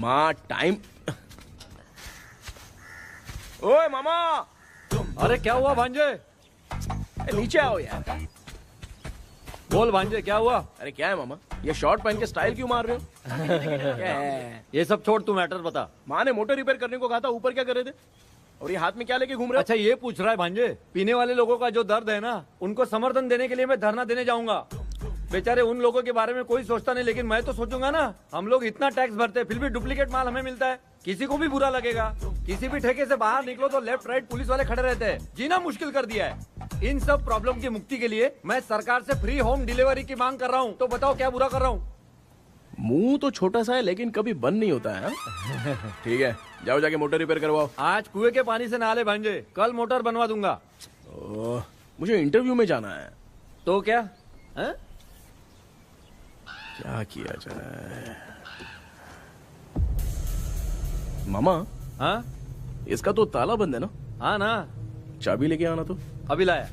मामा time. ओए मामा। अरे क्या हुआ भांजे? नीचे आओ यार। बोल भांजे क्या हुआ? अरे क्या है मामा, ये शॉर्ट पहन के स्टाइल क्यों मार रहे हो? क्या है? ये सब छोड़, तू मैटर बता। माँ ने मोटर रिपेयर करने को कहा था, ऊपर क्या कर रहे थे? और ये हाथ में क्या लेके घूम रहे हो? अच्छा ये पूछ रहा है भांजे, पीने वाले लोगों का जो दर्द है ना, उनको समर्थन देने के लिए मैं धरना देने जाऊंगा। बेचारे उन लोगों के बारे में कोई सोचता नहीं, लेकिन मैं तो सोचूंगा ना। हम लोग इतना टैक्स भरते हैं, फिर भी डुप्लीकेट माल हमें मिलता है, किसी को भी बुरा लगेगा। किसी भी ठेके से बाहर निकलो तो लेफ्ट राइट पुलिस वाले खड़े रहते हैं, जीना मुश्किल कर दिया है। इन सब प्रॉब्लम की मुक्ति के लिए मैं सरकार से फ्री होम डिलीवरी की मांग कर रहा हूँ। तो बताओ क्या बुरा कर रहा हूँ? मुंह तो छोटा सा है लेकिन कभी बंद नहीं होता है। ठीक है, जाओ जाके मोटर रिपेयर करवाओ। आज कुएं के पानी से नहा ले भांजे, कल मोटर बनवा दूंगा। मुझे इंटरव्यू में जाना है। तो क्या है? क्या किया जाए? मामा। हाँ इसका तो ताला बंद है ना? हाँ ना। चाबी लेके आना तो। अभी लाया।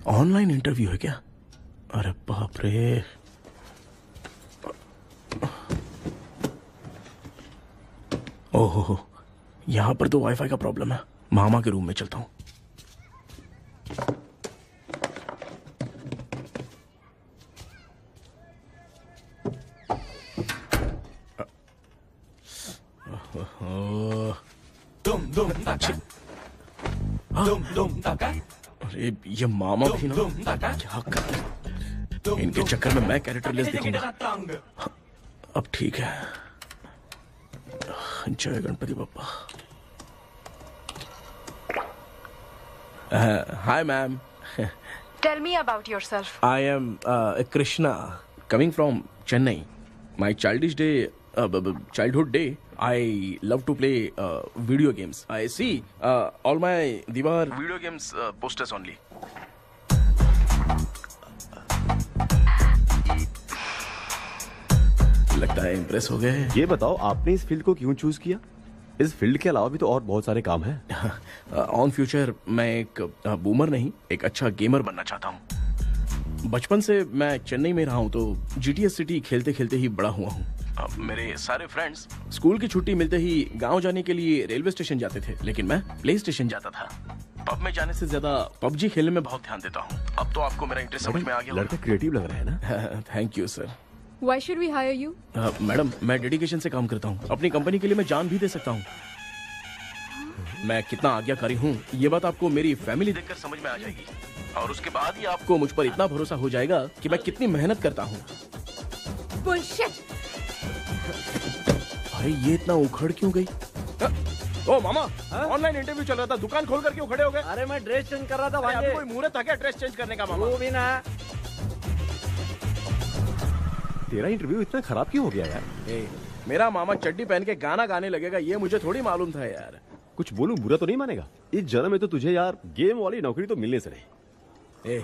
ऑनलाइन इंटरव्यू है क्या? अरे बाप रे। ओहो, यहां पर तो वाईफाई का प्रॉब्लम है। मामा के रूम में चलता हूं। अरे ये मामा भी ना, क्या कर, इनके चक्कर में मैं कैरेक्टरलेस दिखूंगा। अब ठीक है। जय Ganpati Bappa. Hi ma'am. Tell me about yourself. I am Krishna, coming from Chennai. My childhood day, I love to play video games. I see all my Diwar video games posters only. लगता है impress हो गए। ये बताओ आपने इस field को क्यों चूज किया? इस फील्ड के अलावा भी तो और बहुत सारे काम हैं। ऑन फ्यूचर मैं एक बूमर नहीं, एक अच्छा गेमर बनना चाहता हूँ। बचपन से मैं चेन्नई में रहा हूँ तो जीटीएस सिटी खेलते खेलते ही बड़ा हुआ हूँ। अब मेरे सारे फ्रेंड्स स्कूल की छुट्टी मिलते ही गांव जाने के लिए रेलवे स्टेशन जाते थे, लेकिन मैं प्ले स्टेशन जाता था। पब में जाने से ज्यादा पबजी खेलने में बहुत ध्यान देता हूँ। अब तो आपको मेरा इंटरेस्ट समझ में आ गया। लड़का क्रिएटिव लग रहा है ना। Thank you sir. Why should we hire you? Madam, मैं डेडिकेशन से काम करता हूँ। अपनी कंपनी के लिए मैं जान भी दे सकता हूँ। मैं कितना आज्ञाकारी हूँ ये बात आपको मेरी फैमिली देखकर समझ में आ जाएगी, और उसके बाद ही आपको मुझ पर इतना भरोसा हो जाएगा कि मैं कितनी मेहनत करता हूँ। Bullshit! भाई ये इतना उखड़ क्यों गई? ओ मामा, ऑनलाइन इंटरव्यू चल रहा था, दुकान खोल कर क्यों खड़े हो गए? अरे मैं ड्रेस चेंज कर रहा था भाई। कोई मुहूर्त था क्या ड्रेस चेंज करने का? मामा तू भी ना। तेरा इंटरव्यू इतना खराब क्यों हो गया यार? मेरा मामा चड्डी पहन के गाना गाने लगेगा ये मुझे थोड़ी मालूम था यार। कुछ बोलूं बुरा तो नहीं मानेगा? इस जन्म में तो तुझे यार गेम वाली नौकरी तो मिलने से रही।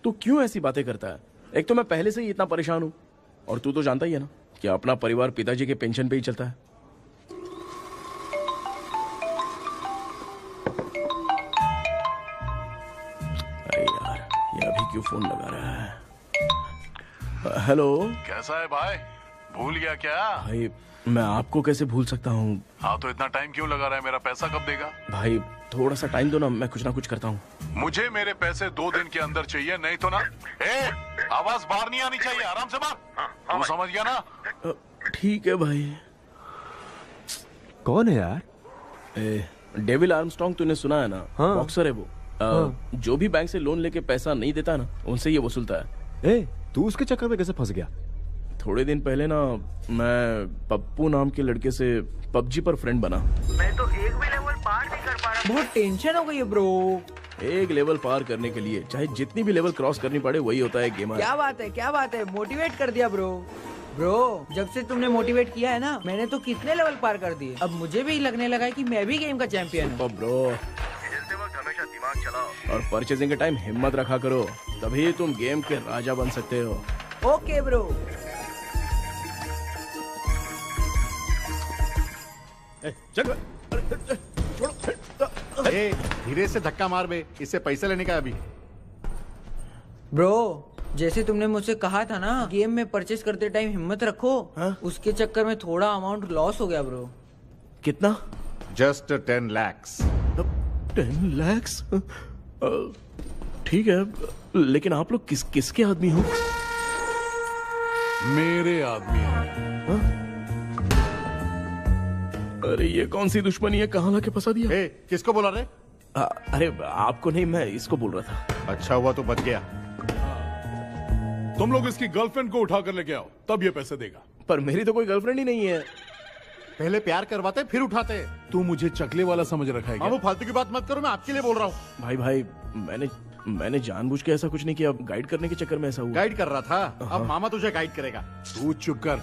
तू क्यों ऐसी बातें करता है? एक तो मैं पहले से ही इतना परेशान हूँ, और तू तो जानता ही है ना कि अपना परिवार पिताजी के पेंशन पे ही चलता है। यार, ये अभी क्यों फोन लगा रहा है? हेलो कैसा है भाई? भूल गया क्या? भाई, मैं आपको कैसे भूल सकता हूँ? हाँ तो इतना टाइम क्यों लगा रहा है? मेरा पैसा कब देगा? भाई थोड़ा सा टाइम दो ना कुछ करता हूँ। मुझे मेरे पैसे 2 दिन के अंदर चाहिए, नहीं तो ना। ए, आवाज बाहर नहीं आनी चाहिए, आराम से बात। तू समझ गया ना? ठीक है भाई। कौन है यार? डेविल आर्मस्ट्रॉन्ग तूने सुना है ना? हाँ। बॉक्सर है वो। जो भी बैंक से लोन लेके पैसा नहीं देता ना, उनसे ये वसूलता है। तू उसके चक्कर में कैसे फंस गया? थोड़े दिन पहले ना मैं पप्पू नाम के लड़के से पबजी पर फ्रेंड बना। मैं तो एक भी लेवल पार नहीं कर पा रहा। बहुत टेंशन हो गई है ब्रो। एक लेवल पार करने के लिए चाहे जितनी भी लेवल क्रॉस करनी पड़े, वही होता है गेमर। क्या बात है, मोटिवेट कर दिया ब्रो। ब्रो, जब से तुमने मोटिवेट किया है ना, मैंने तो कितने लेवल पार कर दिए। अब मुझे भी लगने लगा है कि मैं भी गेम का चैंपियन हूँ। ब्रो, खेलते वक्त हमेशा दिमाग चलाओ। और परचेजिंग के टाइम हिम्मत रखा करो, तभी तुम गेम के राजा बन सकते हो। Okay bro. धीरे से धक्का मार बे, इससे पैसे लेने का अभी। ब्रो, जैसे तुमने मुझसे कहा था ना, गेम में परचेस करते टाइम हिम्मत रखो। उसके चक्कर में थोड़ा अमाउंट लॉस हो गया ब्रो। कितना? Just 10 lakhs। 10 lakhs? ठीक है, लेकिन आप लोग किसके आदमी हो? मेरे आदमी हैं। अरे ये कौन सी दुश्मनी है, कहाँ लाके फंसा दिया? किसको बोला रे? अरे आपको नहीं, मैं इसको बोल रहा था। अच्छा हुआ तो बच गया। तुम लोग इसकी गर्लफ्रेंड को उठा कर लेके आओ, तब ये पैसे देगा। पर मेरी तो कोई गर्लफ्रेंड ही नहीं है। पहले प्यार करवाते फिर उठाते। तू मुझे चकले वाला समझ रखा है क्या? वो फालतू की बात मत करो, मैं आपके लिए बोल रहा हूँ। भाई मैंने जानबूझ के ऐसा कुछ नहीं किया, गाइड करने के चक्कर में ऐसा हुआ। गाइड कर रहा था, अब मामा तुझे गाइड करेगा। तू चुप कर।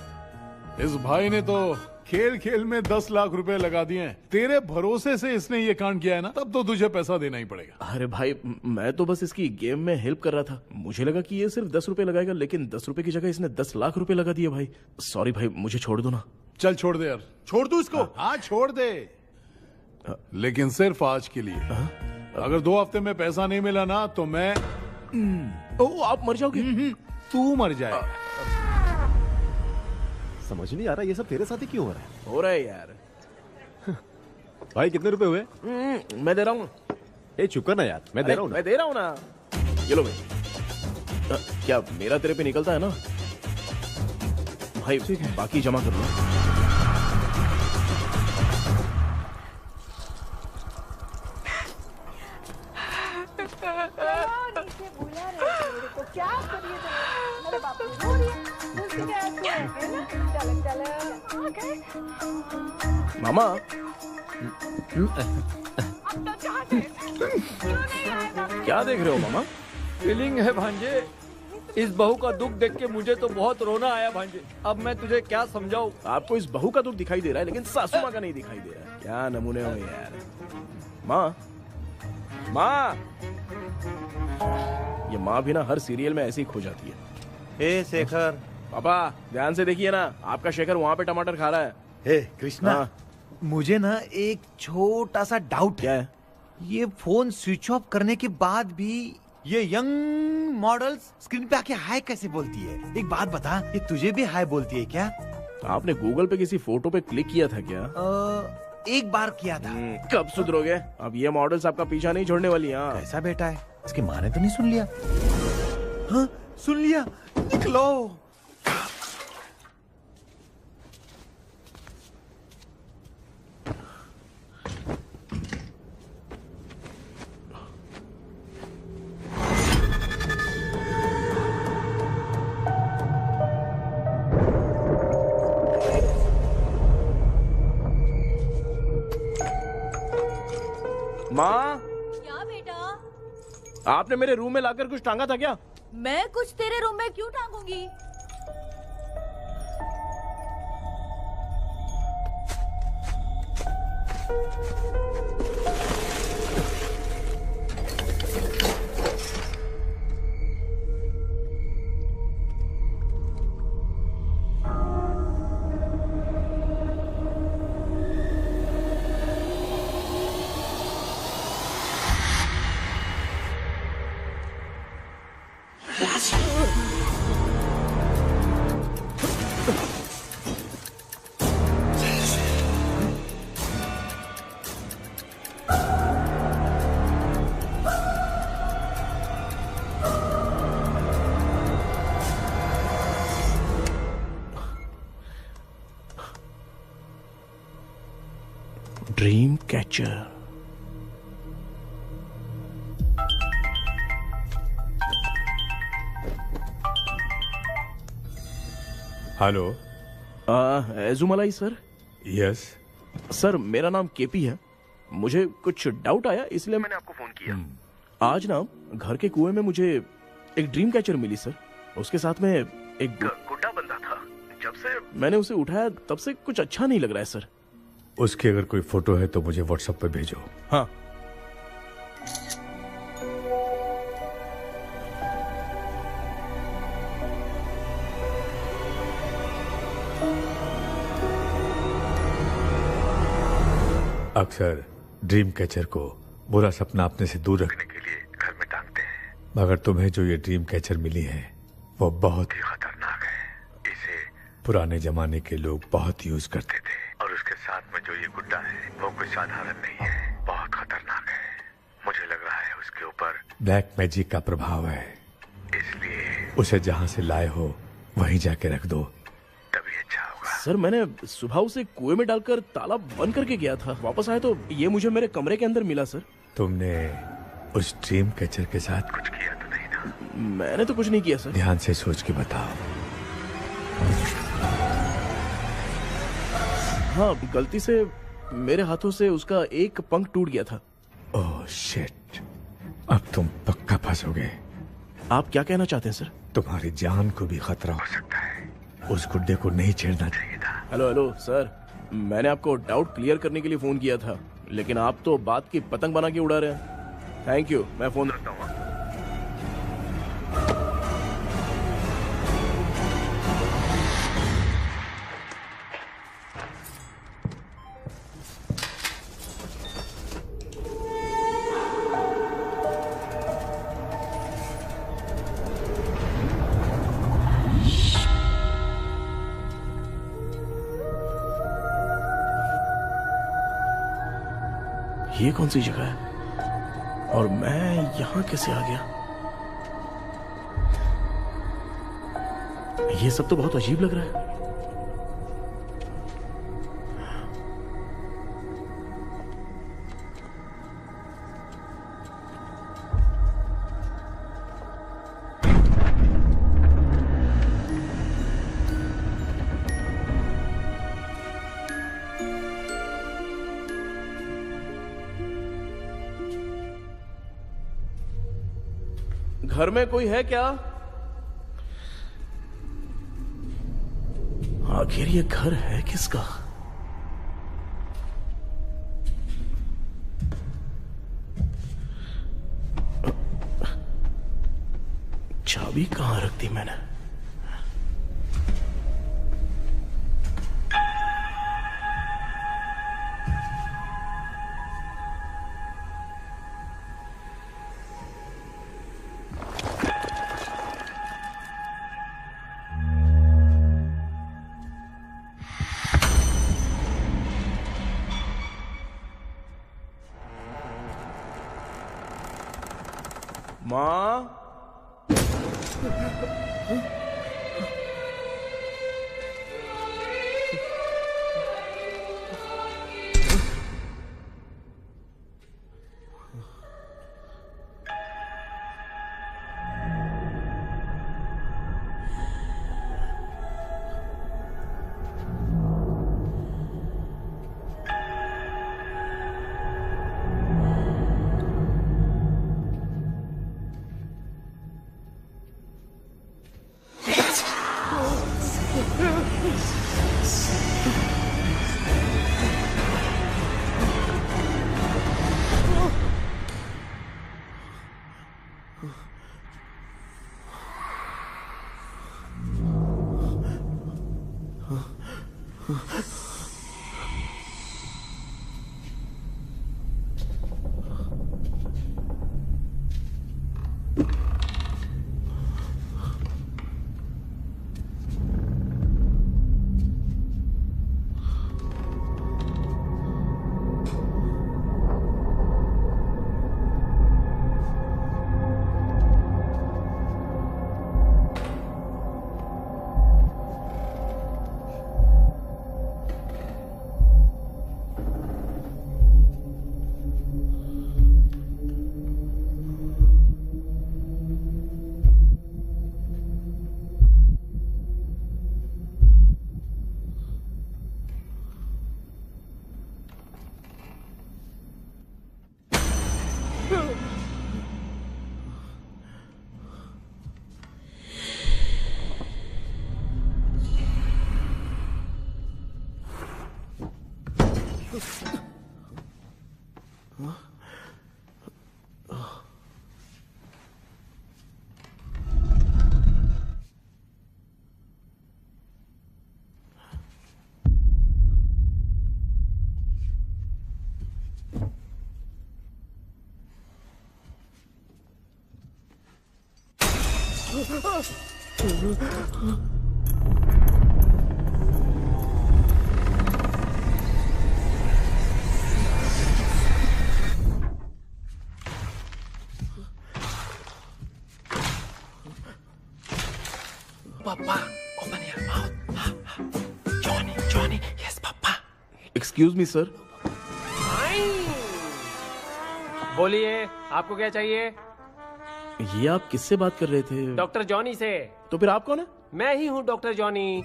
इस भाई ने तो खेल खेल में 10 लाख रुपए लगा दिए हैं। तेरे भरोसे से इसने ये कांड किया है ना, तब तो तुझे पैसा देना ही पड़ेगा। अरे भाई, मैं तो बस इसकी गेम में हेल्प कर रहा था। मुझे लगा कि ये सिर्फ 10 रुपए लगाएगा, लेकिन 10 रुपए की जगह इसने 10 लाख रुपए लगा दिए। भाई सॉरी भाई, मुझे छोड़ दो ना। चल छोड़ दे यार। छोड़ दू इसको? हाँ छोड़ दे, लेकिन सिर्फ आज के लिए। अगर 2 हफ्ते में पैसा नहीं मिला ना, तो मैं आप मर जाओगे। तू मर जाए। समझ नहीं आ रहा ये सब तेरे साथ ही क्यों हो रहा है? हो रहा है यार। भाई कितने रुपए हुए? मैं दे रहा हूँ। चुप कर ना यार, मैं दे रहा हूँ ना। मैं दे रहा हूँ ना। ये लो भाई। क्या मेरा तेरे पे निकलता है ना भाई? बाकी जमा कर लो। मामा, क्या देख रहे हो मामा? फीलिंग है भांजे, इस बहू का दुख देख के मुझे तो बहुत रोना आया भांजे। अब मैं तुझे क्या समझाऊं? आपको इस बहू का दुख दिखाई दे रहा है, लेकिन सासू माँ का नहीं दिखाई दे रहा है। क्या नमूने हो यार। माँ, ये माँ भी ना हर सीरियल में ऐसे ही खो जाती है। शेखर। पापा ध्यान से देखिए ना, आपका शेखर वहाँ पे टमाटर खा रहा है। कृष्णा, हाँ। मुझे ना एक छोटा सा डाउट क्या है? ये फोन स्विच ऑफ करने के बाद भी ये यंग मॉडल्स स्क्रीन पे आके हाय कैसे बोलती है? एक बात बता, ये तुझे भी हाय बोलती है क्या? आपने गूगल पे किसी फोटो पे क्लिक किया था क्या? एक बार किया था। कब सुधरोगे? अब ये मॉडल्स आपका पीछा नहीं छोड़ने वाली। हाँ, ऐसा बेटा है, इसकी माँ ने तो नहीं सुन लिया? हाँ, सुन लिया। निकलो। माँ, क्या बेटा? आपने मेरे रूम में लाकर कुछ टांगा था क्या? मैं कुछ तेरे रूम में क्यों टांगूंगी? Dream catcher. Hello. Ezhumalai sir. Yes. Sir मेरा नाम केपी है। मुझे कुछ डाउट आया इसलिए मैंने आपको फोन किया। आज ना घर के कुएं में मुझे एक ड्रीम कैचर मिली सर। उसके साथ में एक गुड्डा बंदा था। जब से मैंने उसे उठाया तब से कुछ अच्छा नहीं लग रहा है सर। उसकी अगर कोई फोटो है तो मुझे व्हाट्सएप पे भेजो। हाँ। अक्सर ड्रीम कैचर को बुरा सपना अपने से दूर रखने के लिए घर में टांगते हैं, मगर तुम्हें जो ये ड्रीम कैचर मिली है वो बहुत ही खतरनाक है। इसे पुराने जमाने के लोग बहुत यूज करते थे और उसके साथ में जो ये गुड्डा है वो कोई साधारण नहीं है, बहुत खतरनाक है। मुझे लग रहा है उसके ऊपर ब्लैक मैजिक का प्रभाव है, इसलिए उसे जहाँ से लाए हो वहीं जाके रख दो, तभी अच्छा होगा। सर मैंने सुबह उसे कुएं में डालकर ताला बंद करके गया था। वापस आया तो ये मुझे मेरे कमरे के अंदर मिला सर। तुमने उस ड्रीम कैचर के साथ कुछ किया तो नहीं ना? मैंने तो कुछ नहीं किया सर। ध्यान से सोच के बताओ। हाँ, गलती से मेरे हाथों से उसका एक पंख टूट गया था। ओह शिट, अब तुम पक्का फंसोगे। आप क्या कहना चाहते हैं सर? तुम्हारी जान को भी खतरा हो सकता है। उस गुड्डे को नहीं छेड़ना चाहिए था। हेलो हेलो सर, मैंने आपको डाउट क्लियर करने के लिए फोन किया था, लेकिन आप तो बात की पतंग बना के उड़ा रहे हैं। थैंक यू, मैं फोन रखता हूँ। ये कौन सी जगह है और मैं यहां कैसे आ गया? ये सब तो बहुत अजीब लग रहा है। घर में कोई है क्या? आखिर ये घर है किसका? चाबी कहां रख दी मैंने? माँ, पापा open your mouth. Johnny Johnny yes papa. Excuse me sir. बोलिए आपको क्या चाहिए? ये आप किससे बात कर रहे थे? डॉक्टर जॉनी से। तो फिर आप कौन है? मैं ही हूँ डॉक्टर जॉनी।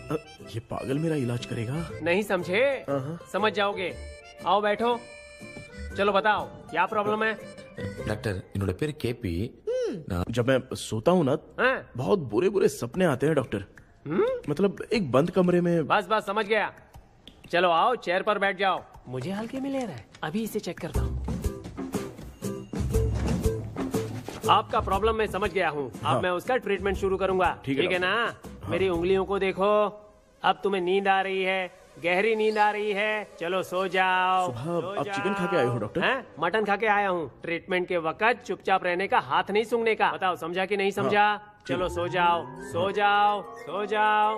ये पागल मेरा इलाज करेगा? नहीं समझे? समझ जाओगे। आओ बैठो। चलो बताओ क्या प्रॉब्लम है? டாக்டர் என்னோட பேரு கேபி जब मैं सोता हूँ ना बहुत बुरे बुरे सपने आते हैं डॉक्टर। मतलब एक बंद कमरे में। बस बस समझ गया। चलो आओ चेयर पर बैठ जाओ। मुझे हल्के में ले रहा है, अभी इसे चेक करता हूँ। आपका प्रॉब्लम मैं समझ गया हूँ। अब मैं उसका ट्रीटमेंट शुरू करूंगा। ठीक है ना? मेरी उंगलियों को देखो। अब तुम्हें नींद आ रही है, गहरी नींद आ रही है। चलो सो जाओ। सुबह आप चिकन खा के आए हो डॉक्टर? मटन खा के आया हूँ। ट्रीटमेंट के वक्त चुपचाप रहने का, हाथ नहीं सूंघने का। बताओ समझा कि नहीं समझा? चलो सो जाओ सो जाओ सो जाओ।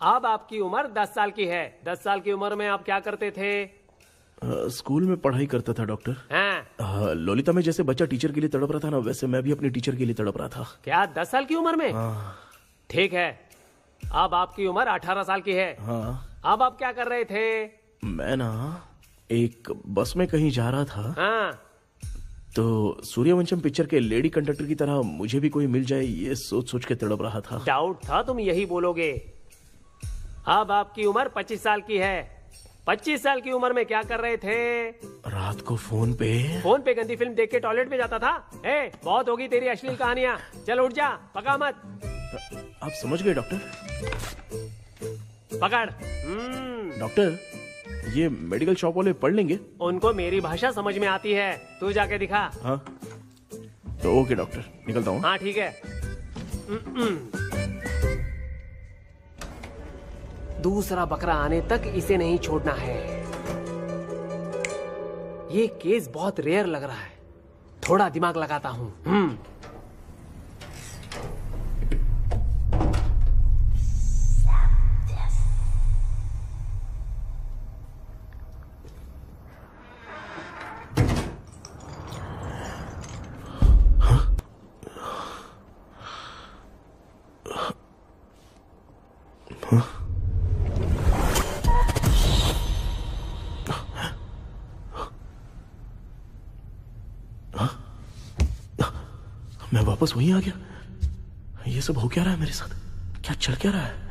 अब आपकी उम्र 10 साल की है। 10 साल की उम्र में आप क्या करते थे? स्कूल में पढ़ाई करता था डॉक्टर। ललिता में जैसे बच्चा टीचर के लिए तड़प रहा था ना, वैसे मैं भी अपने टीचर के लिए तड़प रहा था। क्या 10 साल की उम्र में? ठीक है। अब आपकी उम्र 18 साल की है। अब आप क्या कर रहे थे? मैं ना एक बस में कहीं जा रहा था। तो सूर्यवंशम पिक्चर के लेडी कंडक्टर की तरह मुझे भी कोई मिल जाए, ये सोच सोच के तड़प रहा था। डाउट था तुम यही बोलोगे। अब आपकी उम्र 25 साल की है। 25 साल की उम्र में क्या कर रहे थे? रात को फोन पे गंदी फिल्म देख के टॉयलेट में जाता था। बहुत होगी तेरी अश्लील कहानियां। चल उठ जा, पका मत। आप समझ गए डॉक्टर? पकड़। डॉक्टर ये मेडिकल शॉप वाले पढ़ लेंगे? उनको मेरी भाषा समझ में आती है। तू जाके दिखा। हाँ तो ओके डॉक्टर, निकलता हूँ। हाँ ठीक है। दूसरा बकरा आने तक इसे नहीं छोड़ना है। ये केस बहुत रेयर लग रहा है, थोड़ा दिमाग लगाता हूँ। मैं वापस वहीं आ गया। ये सब हो क्या रहा है मेरे साथ? क्या चल क्या रहा है?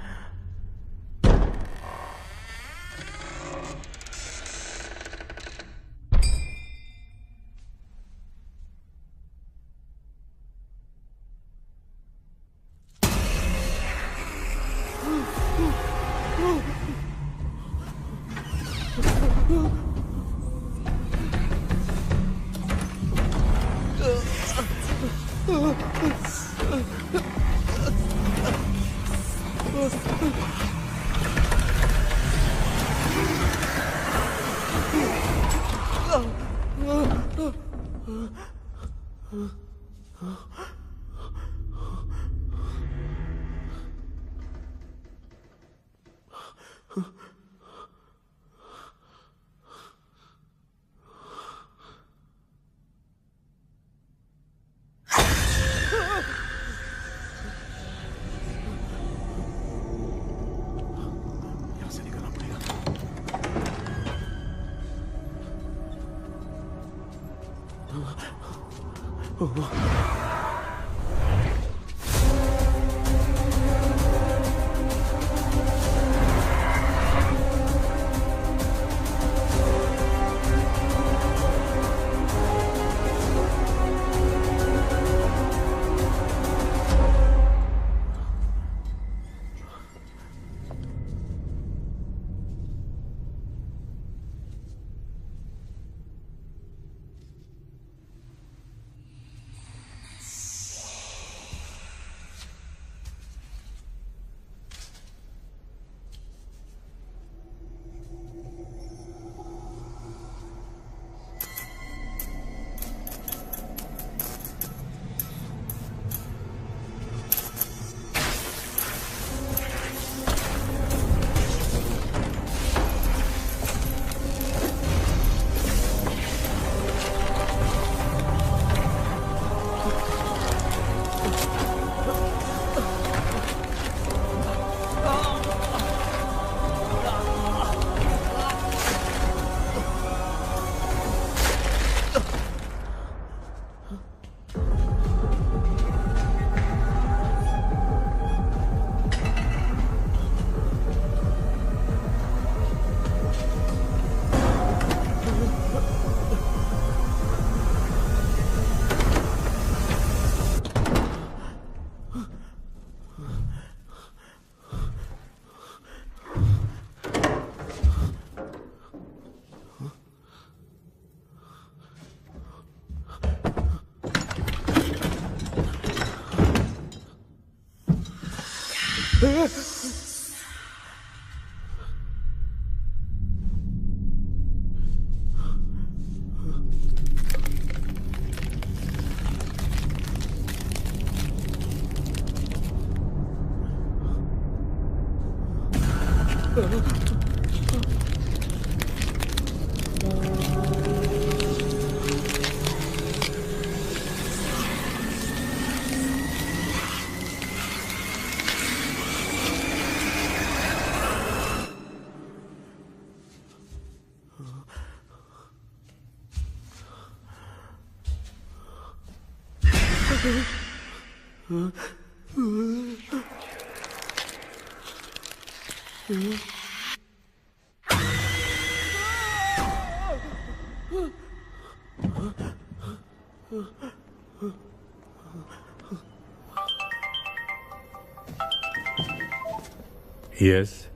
यस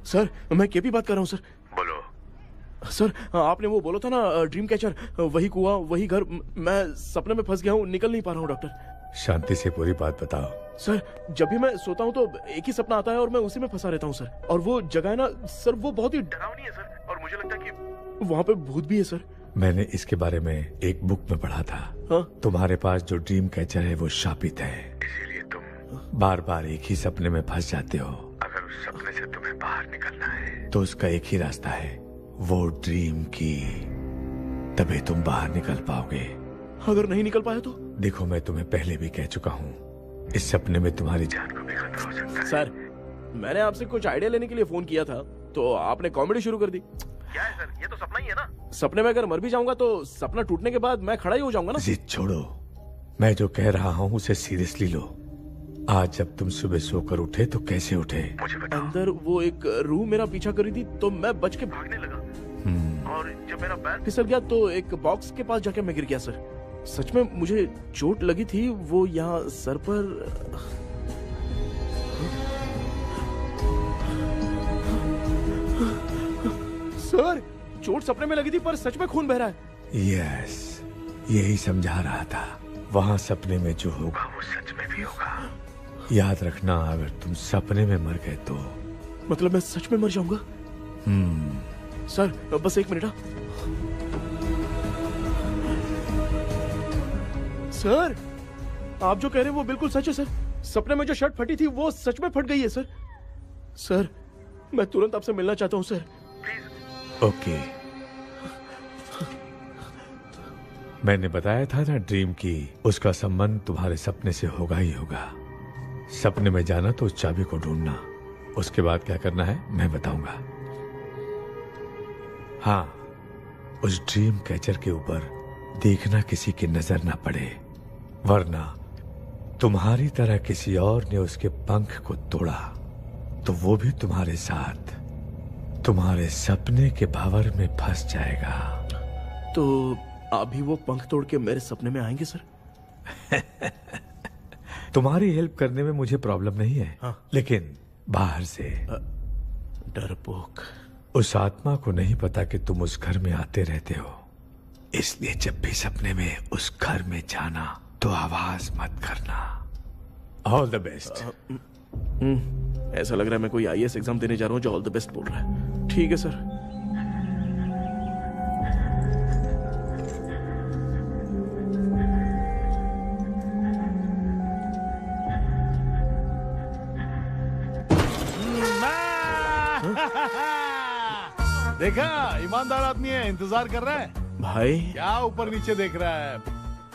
सर, मैं केपी बात कर रहा हूँ सर। बोलो। सर, आपने वो बोला था ना ड्रीम कैचर, वही कुआं, वही घर, मैं सपने में फंस गया हूँ, निकल नहीं पा रहा हूँ डॉक्टर। शांति से पूरी बात बताओ। सर, जब भी मैं सोता हूँ तो एक ही सपना आता है और मैं उसी में फंसा रहता हूँ सर। और वो जगह है ना सर, वो बहुत ही डरावनी है सर, और मुझे लगता है कि वहाँ पे भूत भी है सर। मैंने इसके बारे में एक बुक में पढ़ा था। हाँ? तुम्हारे पास जो ड्रीम कैचर है वो शापित है, इसीलिए तुम बार बार एक ही सपने में फंस जाते हो। अगर उस सपने से तुम्हें बाहर निकलना है तो उसका एक ही रास्ता है, वो ड्रीम की, तभी तुम बाहर निकल पाओगे। अगर नहीं निकल पाया तो? देखो, मैं तुम्हें पहले भी कह चुका हूँ, इस सपने में तुम्हारी जान को भी खतरा हो सकता है। सर, मैंने आपसे कुछ आइडिया लेने के लिए फोन किया था तो आपने कॉमेडी शुरू कर दी। क्या है सर, ये तो सपना ही है ना। सपने में अगर मर भी जाऊंगा तो सपना टूटने के बाद मैं खड़ा ही हो जाऊंगा ना। जिद छोड़ो, मैं जो कह रहा हूँ उसे सीरियसली लो। आज जब तुम सुबह सोकर उठे तो कैसे उठे? मुझे बताओ। अंदर वो एक रूह मेरा पीछा करी थी तो मैं बच के भागने लगा, और जब मेरा पैर फिसल गया तो एक बॉक्स के पास जाके मैं गिर गया सर। सच में मुझे चोट लगी थी, वो यहाँ सर पर। सर, चोट सपने में लगी थी पर सच में खून बह रहा है। यस, यही समझा रहा था। वहाँ सपने में जो होगा वो सच में भी होगा। याद रखना, अगर तुम सपने में मर गए तो मतलब मैं सच में मर जाऊंगा? सर, बस एक मिनट। सर, आप जो कह रहे हैं वो बिल्कुल सच है सर। सपने में जो शर्ट फटी थी वो सच में फट गई है सर। सर, मैं तुरंत आपसे मिलना चाहता हूँ सर। ओके, मैंने बताया था ना ड्रीम की, उसका संबंध तुम्हारे सपने से होगा ही होगा। सपने में जाना तो उस चाबी को ढूंढना, उसके बाद क्या करना है मैं बताऊंगा। हाँ, उस ड्रीम कैचर के ऊपर देखना किसी की नजर ना पड़े, वरना तुम्हारी तरह किसी और ने उसके पंख को तोड़ा तो वो भी तुम्हारे साथ तुम्हारे सपने के भंवर में फंस जाएगा। तो अभी वो पंख तोड़ के मेरे सपने में आएंगे सर? तुम्हारी हेल्प करने में मुझे प्रॉब्लम नहीं है। हाँ। लेकिन बाहर से डरपोक। उस आत्मा को नहीं पता कि तुम उस घर में आते रहते हो, इसलिए जब भी सपने में उस घर में जाना तो आवाज मत करना। All the best. ऐसा लग रहा है मैं कोई आईएएस एग्जाम देने जा रहा हूँ जो ऑल द बेस्ट बोल रहा है। ठीक है सर। देखा, ईमानदार आदमी है, इंतजार कर रहा है। भाई क्या ऊपर नीचे देख रहा है?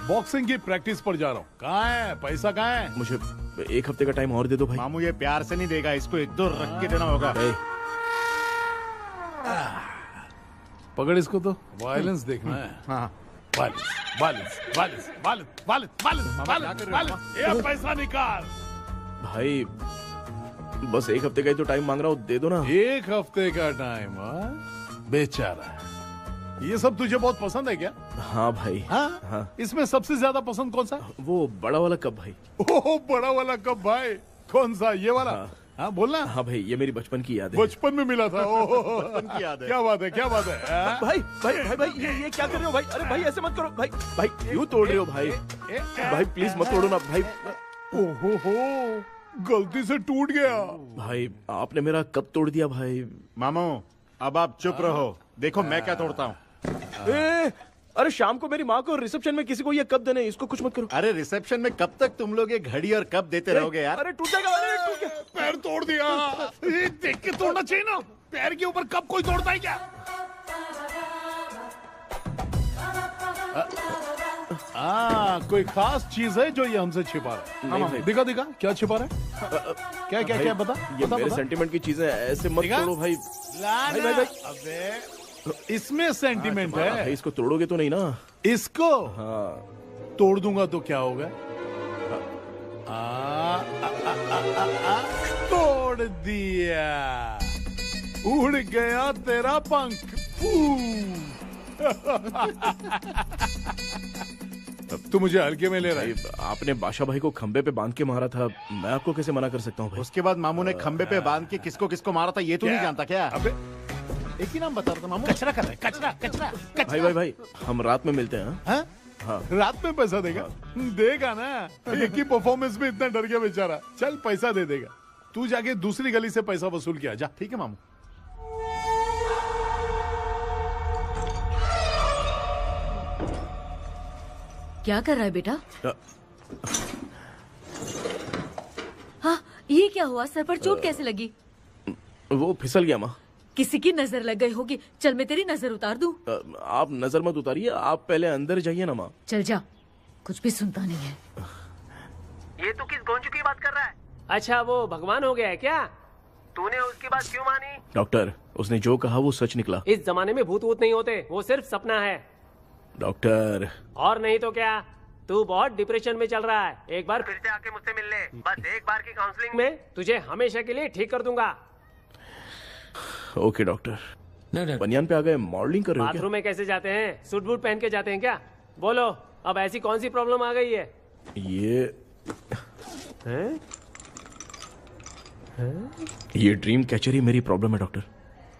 बॉक्सिंग की प्रैक्टिस पर जा रहा हूँ। कहाँ है पैसा? कहाँ है? मुझे एक हफ्ते का टाइम और दे दो भाई। मामू ये प्यार से नहीं देगा, इसको एक दो रख के देना होगा। पकड़ इसको, तो वायलेंस देखना है। हाँ, violence, violence, violence, violence, violence, violence, violence. ये पैसा निकाल। भाई बस एक हफ्ते का ही तो टाइम मांग रहा हूँ, दे दो ना। एक हफ्ते का टाइम? बेचारा, ये सब तुझे बहुत पसंद है क्या? हाँ भाई। हाँ? इसमें सबसे ज्यादा पसंद कौन सा? वो बड़ा वाला कप भाई। ओह, बड़ा वाला कप भाई। कौन सा? ये वाला? हाँ बोलना। हाँ भाई, ये मेरी बचपन की याद है। बचपन में मिला था। ओह, बचपन की याद है। क्या बात है, क्या बात है। भाई भाई भाई भाई, ये क्या कर रहे हो भाई? अरे भाई ऐसे मत करो भाई। भाई क्यों तोड़ रहे हो भाई? भाई प्लीज मत तोड़ो ना भाई। ओहो, गलती से टूट गया। भाई आपने मेरा कब तोड़ दिया भाई? मामू अब आप चुप रहो, देखो मैं क्या तोड़ता हूँ। अरे शाम को मेरी माँ को रिसेप्शन में किसी को ये कप देने, इसको कुछ मत करो। अरे रिसेप्शन में कब तक तुम लोग ये घड़ी और कप देते रहोगे यार? अरे टूट जाएगा, अरे टूट गया। पैर तोड़ दिया। ये देख के तोड़ना चाहिए ना, पैर के ऊपर कब कोई तोड़ता है क्या? कोई खास चीज है जो ये हमसे छिपा रहा है? नहीं भाई। दिखा दिखा क्या छिपा रहा है? क्या क्या क्या बता? ये बता, मेरे बता। सेंटिमेंट की चीजें ऐसे मत दिखा? तोड़ो भाई। भाई भाई भाई इसमें सेंटिमेंट है। भाई इसको तोड़ोगे तो नहीं ना? इसको हाँ तोड़ दूंगा तो क्या होगा? तोड़ दिया, उड़ गया तेरा पंख। तू मुझे हल्के में ले रहा है। भाई आपने बादशाह भाई को खंबे पे बांध के मारा था, मैं आपको कैसे मना कर सकता हूँ भाई? उसके बाद मामू ने खंबे पे बांध के किसको किसको मारा था ये तो नहीं जानता क्या? अबे एक ही नाम बता रहा था मामू। कचरा कर रहा है, कचरा कचरा कचरा। भाई भाई भाई हम रात में मिलते हैं। हाँ? हाँ रात में पैसा देगा? देगा ना, एक ही परफॉर्मेंस में इतना डर गया बेचारा। चल पैसा दे देगा, तू जाके दूसरी गली से पैसा वसूल किया जा। ठीक है मामू। क्या कर रहा है बेटा? हाँ, ये क्या हुआ? सर पर चोट कैसे लगी? वो फिसल गया माँ। किसी की नजर लग गई होगी। चल मैं तेरी नजर उतार दूं। आप नजर मत उतारिए, आप पहले अंदर जाइए ना माँ। चल जा, कुछ भी सुनता नहीं है। ये तू किस गोंजू की बात कर रहा है? अच्छा वो भगवान हो गया है क्या? तूने उसकी बात क्यों मानी? डॉक्टर उसने जो कहा वो सच निकला। इस जमाने में भूत वूत नहीं होते, वो सिर्फ सपना है। डॉक्टर और नहीं तो क्या, तू बहुत डिप्रेशन में चल रहा है। एक बार फिर से आके मुझसे मिल ले, बस एक बार की काउंसलिंग में तुझे हमेशा के लिए ठीक कर दूंगा। Okay doctor. बनियान पे आ गए, मॉडलिंग कर रहे हो क्या? बाथरूम में कैसे जाते हैं? सूट बूट पहन के जाते हैं क्या? बोलो अब ऐसी कौन सी प्रॉब्लम आ गई है? ये ड्रीम कैचर ही मेरी प्रॉब्लम है डॉक्टर।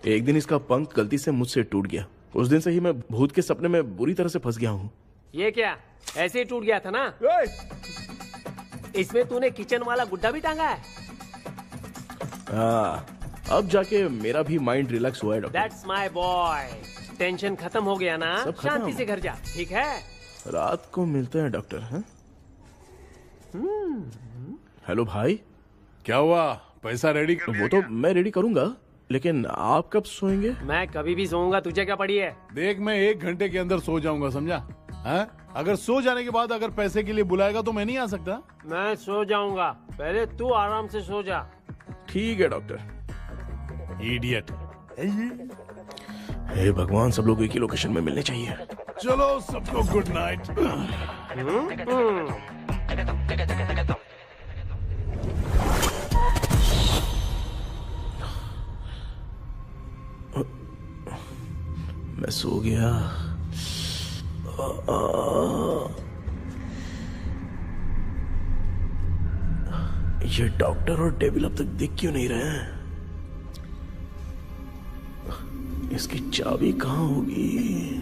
एक दिन इसका पंख गलती से मुझसे टूट गया, उस दिन से ही मैं भूत के सपने में बुरी तरह से फंस गया हूँ। ये क्या ऐसे ही टूट गया था ना? इसमें तूने किचन वाला गुड्डा भी टांगा है? अब जाके मेरा भी माइंड रिलैक्स हुआ है doctor. That's my boy। Tension खत्म हो गया ना? सब खत्म। शांति से घर जा, ठीक है? रात को मिलते हैं डॉक्टर। हाँ? हेलो भाई, क्या हुआ? पैसा रेडी कर? वो तो मैं रेडी करूंगा, लेकिन आप कब सोएंगे? मैं कभी भी सोऊंगा, तुझे क्या पड़ी है? देख मैं 1 घंटे के अंदर सो जाऊंगा, समझा? हाँ? अगर सो जाने के बाद अगर पैसे के लिए बुलाएगा तो मैं नहीं आ सकता। मैं सो जाऊंगा, पहले तू आराम से सो जा। ठीक है डॉक्टर। इडियट। हे भगवान, सब लोग एक ही लोकेशन में मिलने चाहिए। चलो सबको गुड नाइट। मैं सो गया। ये डॉक्टर और डेविल अब तक दिख क्यों नहीं रहे हैं? इसकी चाबी कहाँ होगी?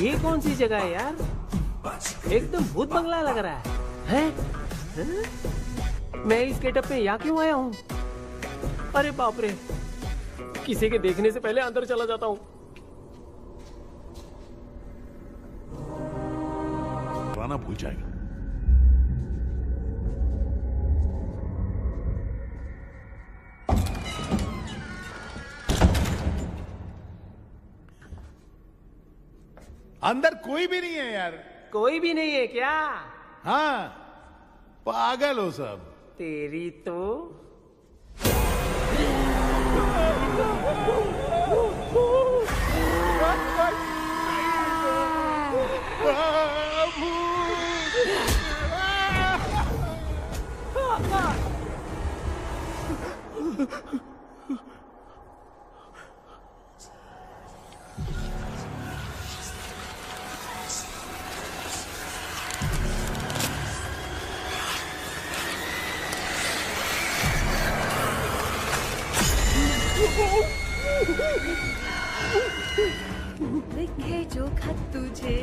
ये कौन सी जगह है यार? एकदम भूत बंगला लग रहा है। हैं? मैं इस गेटअप पे यहाँ क्यों आया हूँ? अरे बाप रे, किसी के देखने से पहले अंदर चला जाता हूँ। राना भूल जाएगा। अंदर कोई भी नहीं है यार। कोई भी नहीं है क्या? हाँ, पागल हो सब। तेरी तो लिखे जो खत तुझे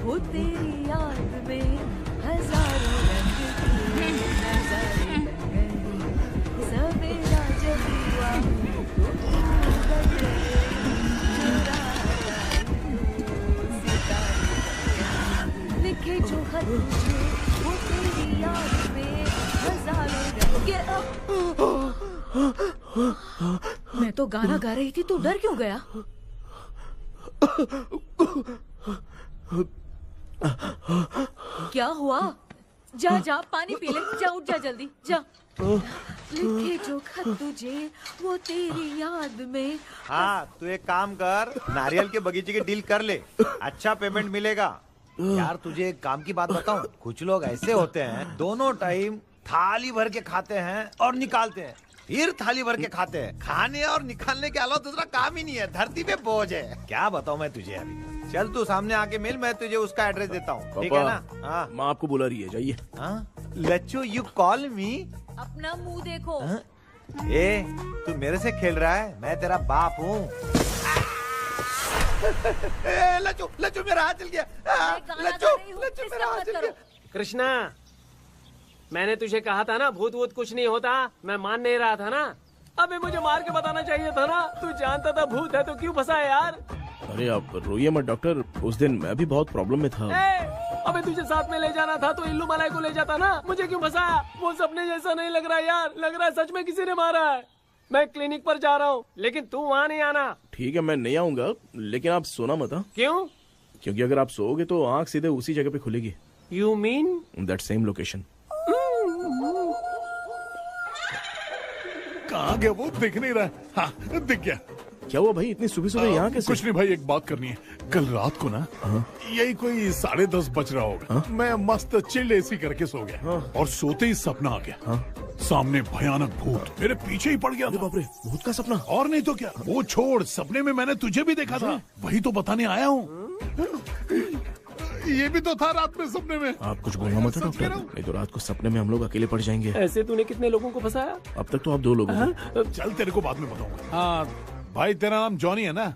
वो तेरी याद में हजारों रंग की नजारे बन गए। सवेरा जब हुआ तो बन गए, चुराया तो सितारे। लिखे जो खत तुझे वो तेरी याद में हजारों रंग के। मैं तो गाना गा रही थी, तू डर क्यों गया? क्या हुआ? जा जा पानी पी ले, जा उठ जा जल्दी जा। लिखे जो खत तुझे वो तेरी याद में। हाँ, तू एक काम कर, नारियल के बगीचे की डील कर ले, अच्छा पेमेंट मिलेगा। यार तुझे एक काम की बात बताऊं, कुछ लोग ऐसे होते हैं दोनों टाइम थाली भर के खाते हैं और निकालते हैं, फिर थाली भर के खाते हैं। खाने और निकालने के अलावा दूसरा काम ही नहीं है, धरती पे बोझ है। क्या बताऊं मैं तुझे अभी। चल तू सामने आके मिल, मैं तुझे उसका एड्रेस देता हूँ, ठीक है ना? हाँ, माँ आपको बुला रही है, जाइए। हाँ, लच्चू यू कॉल मी। अपना मुंह देखो। ए, तू मेरे से खेल रहा है? मैं तेरा बाप हूँ। लच्चू लच्चू मेरा हाथ चल गया। लच्चू लच्चू मेरा हाथ चल गया। कृष्णा, मैंने तुझे कहा था ना भूत वूत कुछ नहीं होता, मैं मान नहीं रहा था ना। अबे मुझे मार के बताना चाहिए था ना, तू जानता था भूत है तो क्यों फंसा यार? अरे आप रोइए मत डॉक्टर, उस दिन मैं भी बहुत प्रॉब्लम में था। अबे तुझे साथ में ले जाना था तो इल्लू मलाई को ले जाता ना, मुझे क्यों फंसाया? वो सपने जैसा नहीं लग रहा यार, लग रहा है सच में किसी ने मारा है। मैं क्लिनिक पर जा रहा हूँ, लेकिन तू वहाँ नहीं आना। ठीक है, मैं नहीं आऊंगा, लेकिन आप सोना मत। क्यों? क्योंकि अगर आप सोओगे तो आंख सीधे उसी जगह पे खुलेगी। You mean that same location. कहाँ गया वो? दिख नहीं रहा है। हाँ, दिख गया। क्या हुआ भाई, इतनी सुबह सुबह यहाँ कैसे? कुछ नहीं भाई, एक बात करनी है। कल रात को ना यही कोई 10:30 बज रहा होगा, मैं मस्त चिल्ड एसी करके सो गया और सोते ही सपना आ गया। सामने भयानक भूत मेरे पीछे ही पड़ गया था। बाप रे, भूत का सपना? और नहीं तो क्या। वो छोड़, सपने में मैंने तुझे भी देखा था, वही तो बताने आया हूँ। ये भी तो था रात में सपने में। आप कुछ बोलना मत डॉक्टर, नहीं तो रात को सपने में हम लोग अकेले पड़ जाएंगे। ऐसे तूने कितने लोगों को फंसाया? अब तक तो आप 2 लोगों को। चल तेरे को बाद में बताऊंगा। हाँ भाई, तेरा नाम जॉनी है ना?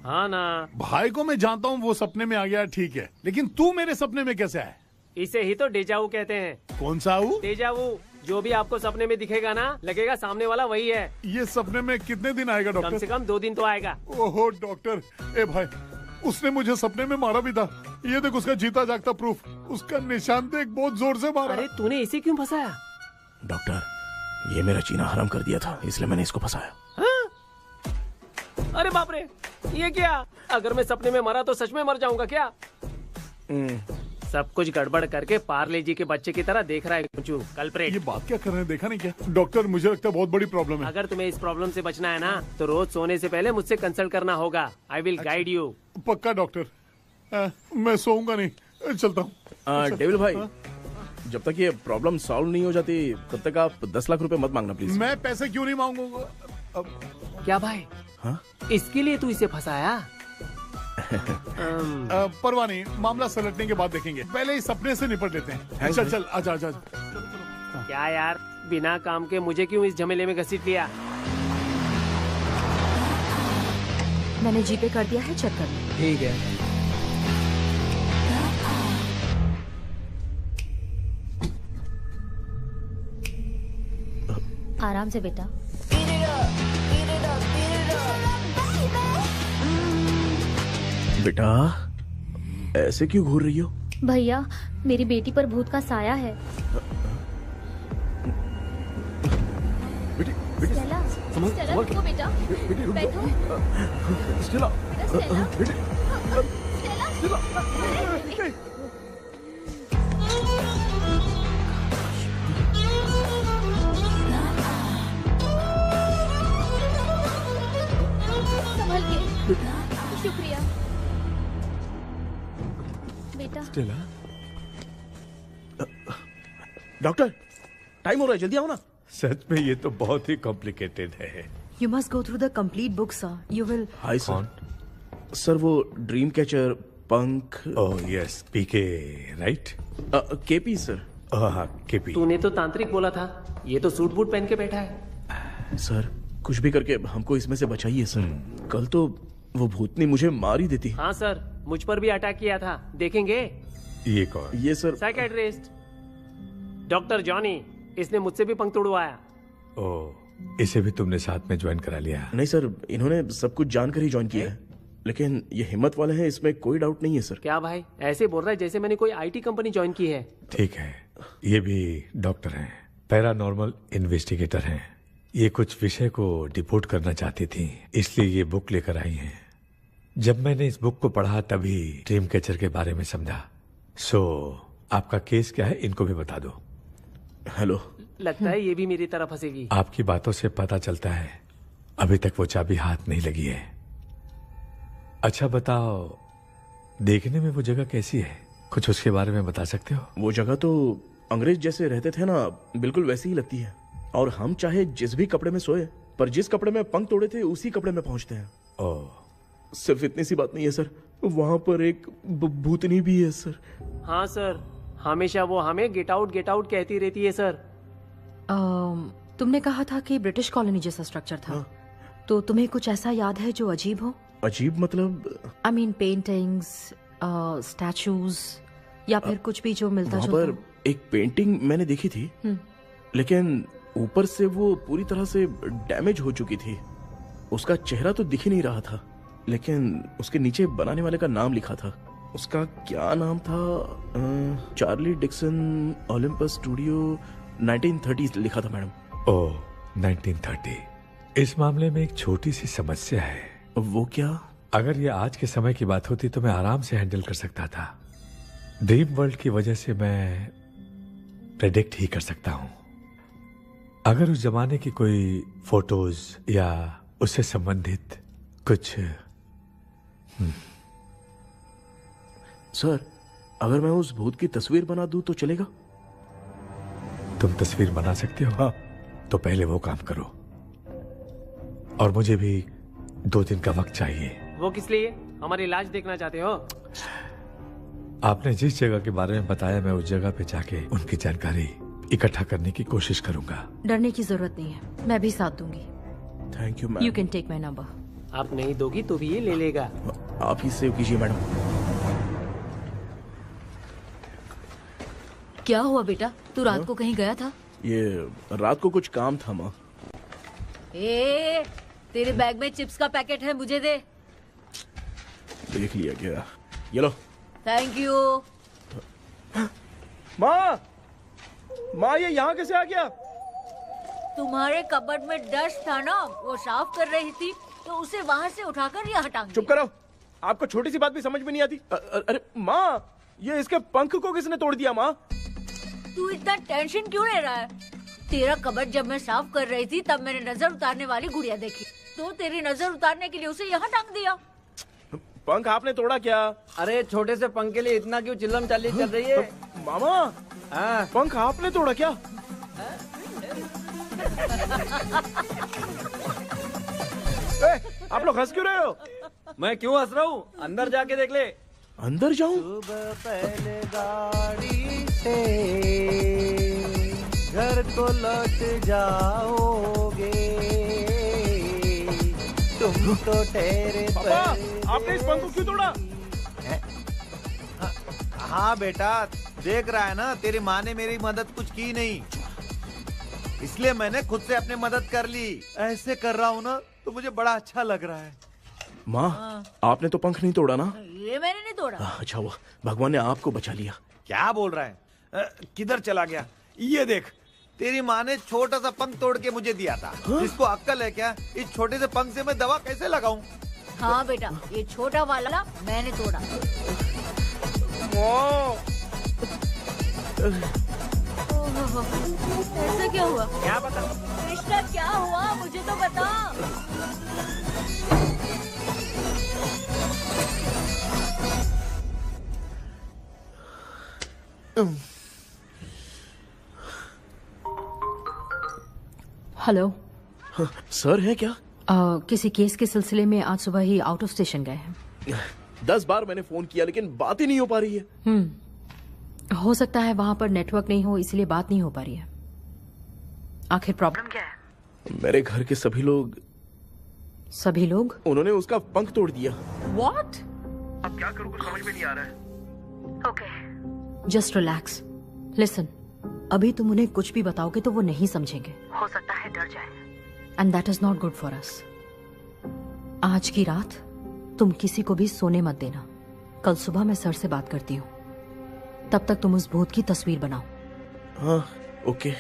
हाँ ना। भाई को मैं जानता हूँ, वो सपने में आ गया, ठीक है, लेकिन तू मेरे सपने में कैसे आया? इसे ही तो डेजावू कहते हैं। कौन सा वो? डेजावू। जो भी आपको सपने में दिखेगा ना, लगेगा सामने वाला वही है। ये सपने में कितने दिन आएगा डॉक्टर? कम से कम 2 दिन तो आएगा। ओहो डॉक्टर, ए भाई, उसने मुझे सपने में मारा भी था। ये देख उसका जीता जागता प्रूफ, उसका निशान देख, बहुत जोर से मारा। अरे तूने इसे क्यों फंसाया? डॉक्टर, ये मेरा जीना हराम कर दिया था, इसलिए मैंने इसको फंसाया। अरे बाप रे, ये क्या? अगर मैं सपने में मरा तो सच में मर जाऊंगा क्या? सब कुछ गड़बड़ करके पार्ले जी के बच्चे की तरह देख रहा है कल्प्रेट। ये बात क्या कर रहे हैं, देखा नहीं क्या? डॉक्टर, मुझे लगता है बहुत बड़ी प्रॉब्लम है। अगर तुम्हें इस प्रॉब्लम से बचना है ना, तो रोज सोने से पहले मुझसे कंसल्ट करना होगा। I will guide you. पक्का डॉक्टर, मैं सोऊंगा नहीं, चलता हूँ। डेविल भाई, जब तक ये प्रॉब्लम सॉल्व नहीं हो जाती तब तक आप 10 लाख रुपए मत मांगना प्लीज। मैं पैसे क्यों नहीं मांगूंगा? क्या भाई? हाँ? इसके लिए तू इसे फंसाया? परवाह नहीं, मामला सलटने के बाद देखेंगे, पहले इस सपने से निपट लेते हैं। चल चल, आजा आजा। क्या यार, बिना काम के मुझे क्यों इस झमेले में घसीट लिया? मैंने जीपे कर दिया है, चेक कर लो। ठीक है। आराम से बेटा। बेटा, ऐसे क्यों घूर रही हो? भैया, मेरी बेटी पर भूत का साया है। स्टेला, स्टेला रुको बेटा, बैठो। स्टेला, संभल के। शुक्रिया बेटा। डॉक्टर, टाइम हो रहा है, जल्दी आओ ना। सच में ये तो बहुत ही कॉम्प्लिकेटेड है। You must go through the complete book, sir. You will. Hi sir. Sir वो ड्रीम कैचर पंख। ओह यस, पीके राइट? KP sir. हाँ केपी। तूने तो तांत्रिक बोला था, ये तो सूट बूट पहन के बैठा है। सर कुछ भी करके हमको इसमें से बचाइए सर। कल तो वो भूतनी मुझे मार ही देती। हाँ सर, मुझ पर भी अटैक किया था, देखेंगे? ये कौन? ये सर साइकेट्रिस्ट डॉक्टर जॉनी, इसने मुझसे भी पंख तोड़वाया। ओह, इसे भी तुमने साथ में ज्वाइन करा लिया? नहीं सर, इन्होंने सब कुछ जानकर ही ज्वाइन किया है, लेकिन ये हिम्मत वाले हैं, इसमें कोई डाउट नहीं है सर। क्या भाई, ऐसे बोल रहा है जैसे मैंने कोई आईटी कंपनी ज्वाइन की है। ठीक है, ये भी डॉक्टर हैं, पैरानॉर्मल इन्वेस्टिगेटर हैं। ये कुछ विषय को डिपोर्ट करना चाहती थी, इसलिए ये बुक लेकर आई हैं। जब मैंने इस बुक को पढ़ा तभी ड्रीम कैचर के बारे में समझा। सो आपका केस क्या है, इनको भी बता दो। हेलो। लगता है ये भी मेरी तरफ फंसेगी। आपकी बातों से पता चलता है अभी तक वो चाबी हाथ नहीं लगी है। अच्छा बताओ, देखने में वो जगह कैसी है, कुछ उसके बारे में बता सकते हो? वो जगह तो अंग्रेज जैसे रहते थे ना, बिल्कुल वैसी ही लगती है। और हम चाहे जिस भी कपड़े में सोए, पर जिस कपड़े में पंख तोड़े थे उसी कपड़े में पहुंचते हैं। ओह। सिर्फ इतनी सी बात नहीं है सर, वहां पर एक भूतनी भी है सर। हाँ सर, हमेशा वो हमें गेट आउट कहती रहती है सर। तुमने कहा था कि ब्रिटिश कॉलोनी जैसा स्ट्रक्चर था। तो तुम्हें कुछ ऐसा याद है जो अजीब हो? अजीब मतलब? आई मीन पेंटिंग्स, स्टैचूज या फिर कुछ भी जो मिलता वहाँ जुलता पर एक पेंटिंग मैंने देखी थी, लेकिन ऊपर से वो पूरी तरह से डैमेज हो चुकी थी। उसका चेहरा तो दिख ही नहीं रहा था, लेकिन उसके नीचे बनाने वाले का नाम लिखा था। उसका क्या नाम था? चार्ली डिक्सन, ओलंपस स्टूडियो, 1930 लिखा था मैडम। ओह, 1930। इस मामले में एक छोटी सी समस्या है। वो क्या? अगर ये आज के समय की बात होती तो मैं आराम से हैंडल कर सकता था। ड्रीम वर्ल्ड की वजह से मैं प्रेडिक्ट ही कर सकता हूं। अगर उस जमाने की कोई फोटोज या उससे संबंधित कुछ। सर, अगर मैं उस भूत की तस्वीर बना दूं तो चलेगा? तुम तस्वीर बना सकते हो? हाँ। तो पहले वो काम करो, और मुझे भी 2 दिन का वक्त चाहिए। वो किस लिए? हमारी लाश देखना चाहते हो? आपने जिस जगह के बारे में बताया, मैं उस जगह पे जाके उनकी जानकारी इकट्ठा करने की कोशिश करूंगा। डरने की जरूरत नहीं है, मैं भी साथ दूंगी। Thank you ma'am. You can take my number. आप नहीं दोगी तो भी ये ले लेगा। आप ही सेव कीजिए मैडम। क्या हुआ बेटा, तू रात को कहीं गया था? ये रात को कुछ काम था माँ। ए, तेरे बैग में चिप्स का पैकेट है, मुझे दे। देख लिया क्या? ये लो। Thank you. माँ, माँ ये यहाँ कैसे आ गया? तुम्हारे कबर्ड में डस्ट था ना, वो साफ कर रही थी तो उसे वहाँ से उठाकर यहाँ टांग दिया। चुप करो, आपको छोटी सी बात भी समझ में नहीं आती। अरे माँ, ये इसके पंख को किसने तोड़ दिया? माँ तू इतना टेंशन क्यों ले रहा है? तेरा कबर्ड जब मैं साफ कर रही थी तब मैंने नजर उतारने वाली गुड़िया देखी, तो तेरी नजर उतारने के लिए उसे यहाँ टांग दिया। पंख आपने तोड़ा क्या? अरे छोटे से पंख के लिए इतना क्यों चिल्लम चाली चल रही है? मामा, पंख आपने तोड़ा क्या? आप लोग हंस क्यों रहे हो? मैं क्यों हंस रहा हूँ? अंदर जाके देख ले। अंदर जाऊं? सुबह पहले गाड़ी से घर को लौट जाओगे, तुम तो ठहरे। पापा, आपने इस पंख को क्यों तोड़ा? हाँ बेटा, देख रहा है ना, तेरी माँ ने मेरी मदद कुछ की नहीं, इसलिए मैंने खुद से अपनी मदद कर ली। ऐसे कर रहा हूँ ना तो मुझे बड़ा अच्छा लग रहा है। माँ, आपने तो पंख नहीं तोड़ा ना? ये मैंने नहीं तोड़ा। अच्छा हुआ, भगवान ने आपको बचा लिया। क्या बोल रहा है? किधर चला गया? ये देख, तेरी माँ ने छोटा सा पंख तोड़ के मुझे दिया था। इसको अक्ल है क्या? इस छोटे से पंख से मैं दवा कैसे लगाऊं? हाँ बेटा, ये छोटा वाला मैंने तोड़ा। ऐसा क्या हुआ? क्या बता? कृष्णा क्या हुआ, मुझे तो बता। हेलो। सर है क्या? किसी केस के सिलसिले में आज सुबह ही आउट ऑफ स्टेशन गए हैं। 10 बार मैंने फोन किया लेकिन बात ही नहीं हो पा रही है। हो सकता है वहां पर नेटवर्क नहीं हो, इसलिए बात नहीं हो पा रही है। आखिर प्रॉब्लम क्या है? मेरे घर के सभी लोग उन्होंने उसका पंख तोड़ दिया। What? अब क्या करूं, कुछ समझ में नहीं आ रहा है। Okay, just relax. लिसन, अभी तुम उन्हें कुछ भी बताओगे तो वो नहीं समझेंगे। हो सकता है डर जाए। And that is not good for us. आज की रात तुम किसी को भी सोने मत देना। कल सुबह मैं सर से बात करती हूँ। तब तक तुम उस भूत की तस्वीर बनाओ। हाँ, ओके।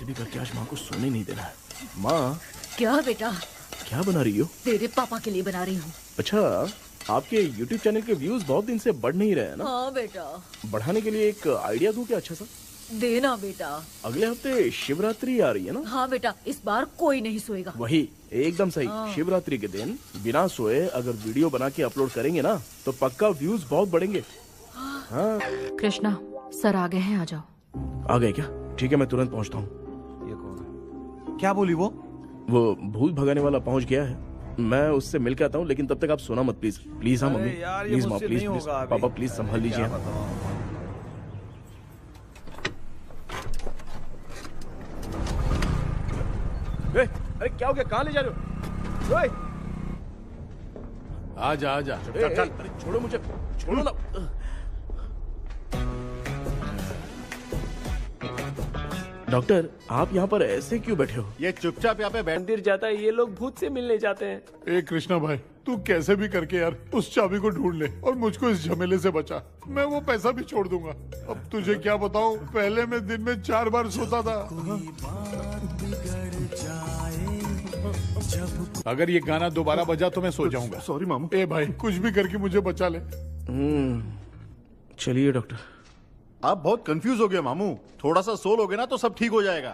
भी करके आज माँ को सोने नहीं देना है। माँ, क्या बेटा? क्या बना रही हो? तेरे पापा के लिए बना रही हूँ। अच्छा, आपके YouTube चैनल के व्यूज बहुत दिन से बढ़ नहीं रहे हैं ना? हाँ बेटा। बढ़ाने के लिए एक आइडिया दूं क्या अच्छा सा? देना बेटा। अगले हफ्ते शिवरात्रि आ रही है ना? हाँ बेटा, इस बार कोई नहीं सोएगा। वही, एकदम सही। शिवरात्रि के दिन बिना सोए अगर वीडियो बना के अपलोड करेंगे ना तो पक्का व्यूज बहुत बढ़ेंगे। हाँ। कृष्णा, सर आ गए हैं, आ जाओ। आ गए क्या? ठीक है, मैं तुरंत पहुँचता हूँ। क्या बोली वो? भूत भगाने वाला पहुंच गया है। मैं उससे मिल के आता हूँ, लेकिन तब तक आप सोना मत प्लीज। प्लीज। हाँ मम्मी, प्लीज माँ, प्लीज प्लीज। पापा प्लीज संभाल लीजिए। अरे क्या हो गया, कहाँ ले जा रहे हो? आजा आजा। चल चल। अरे छोड़ो मुझे, छोड़ो ना। डॉक्टर, आप यहाँ पर ऐसे क्यों बैठे हो? ये चुपचाप यहाँ पे मंदिर जाता है, ये लोग भूत से मिलने जाते हैं। ए कृष्णा भाई, तू कैसे भी करके यार उस चाबी को ढूंढ ले और मुझको इस झमेले से बचा। मैं वो पैसा भी छोड़ दूंगा। अब तुझे क्या बताऊं, पहले मैं दिन में 4 बार सोता था। अगर ये गाना दोबारा बजा तो मैं सो जाऊंगा। सॉरी मामू। ए भाई, कुछ भी करके मुझे बचा ले। चलिए डॉक्टर। आप बहुत कंफ्यूज हो गए मामू, थोड़ा सा सो लोगे ना तो सब ठीक हो जाएगा।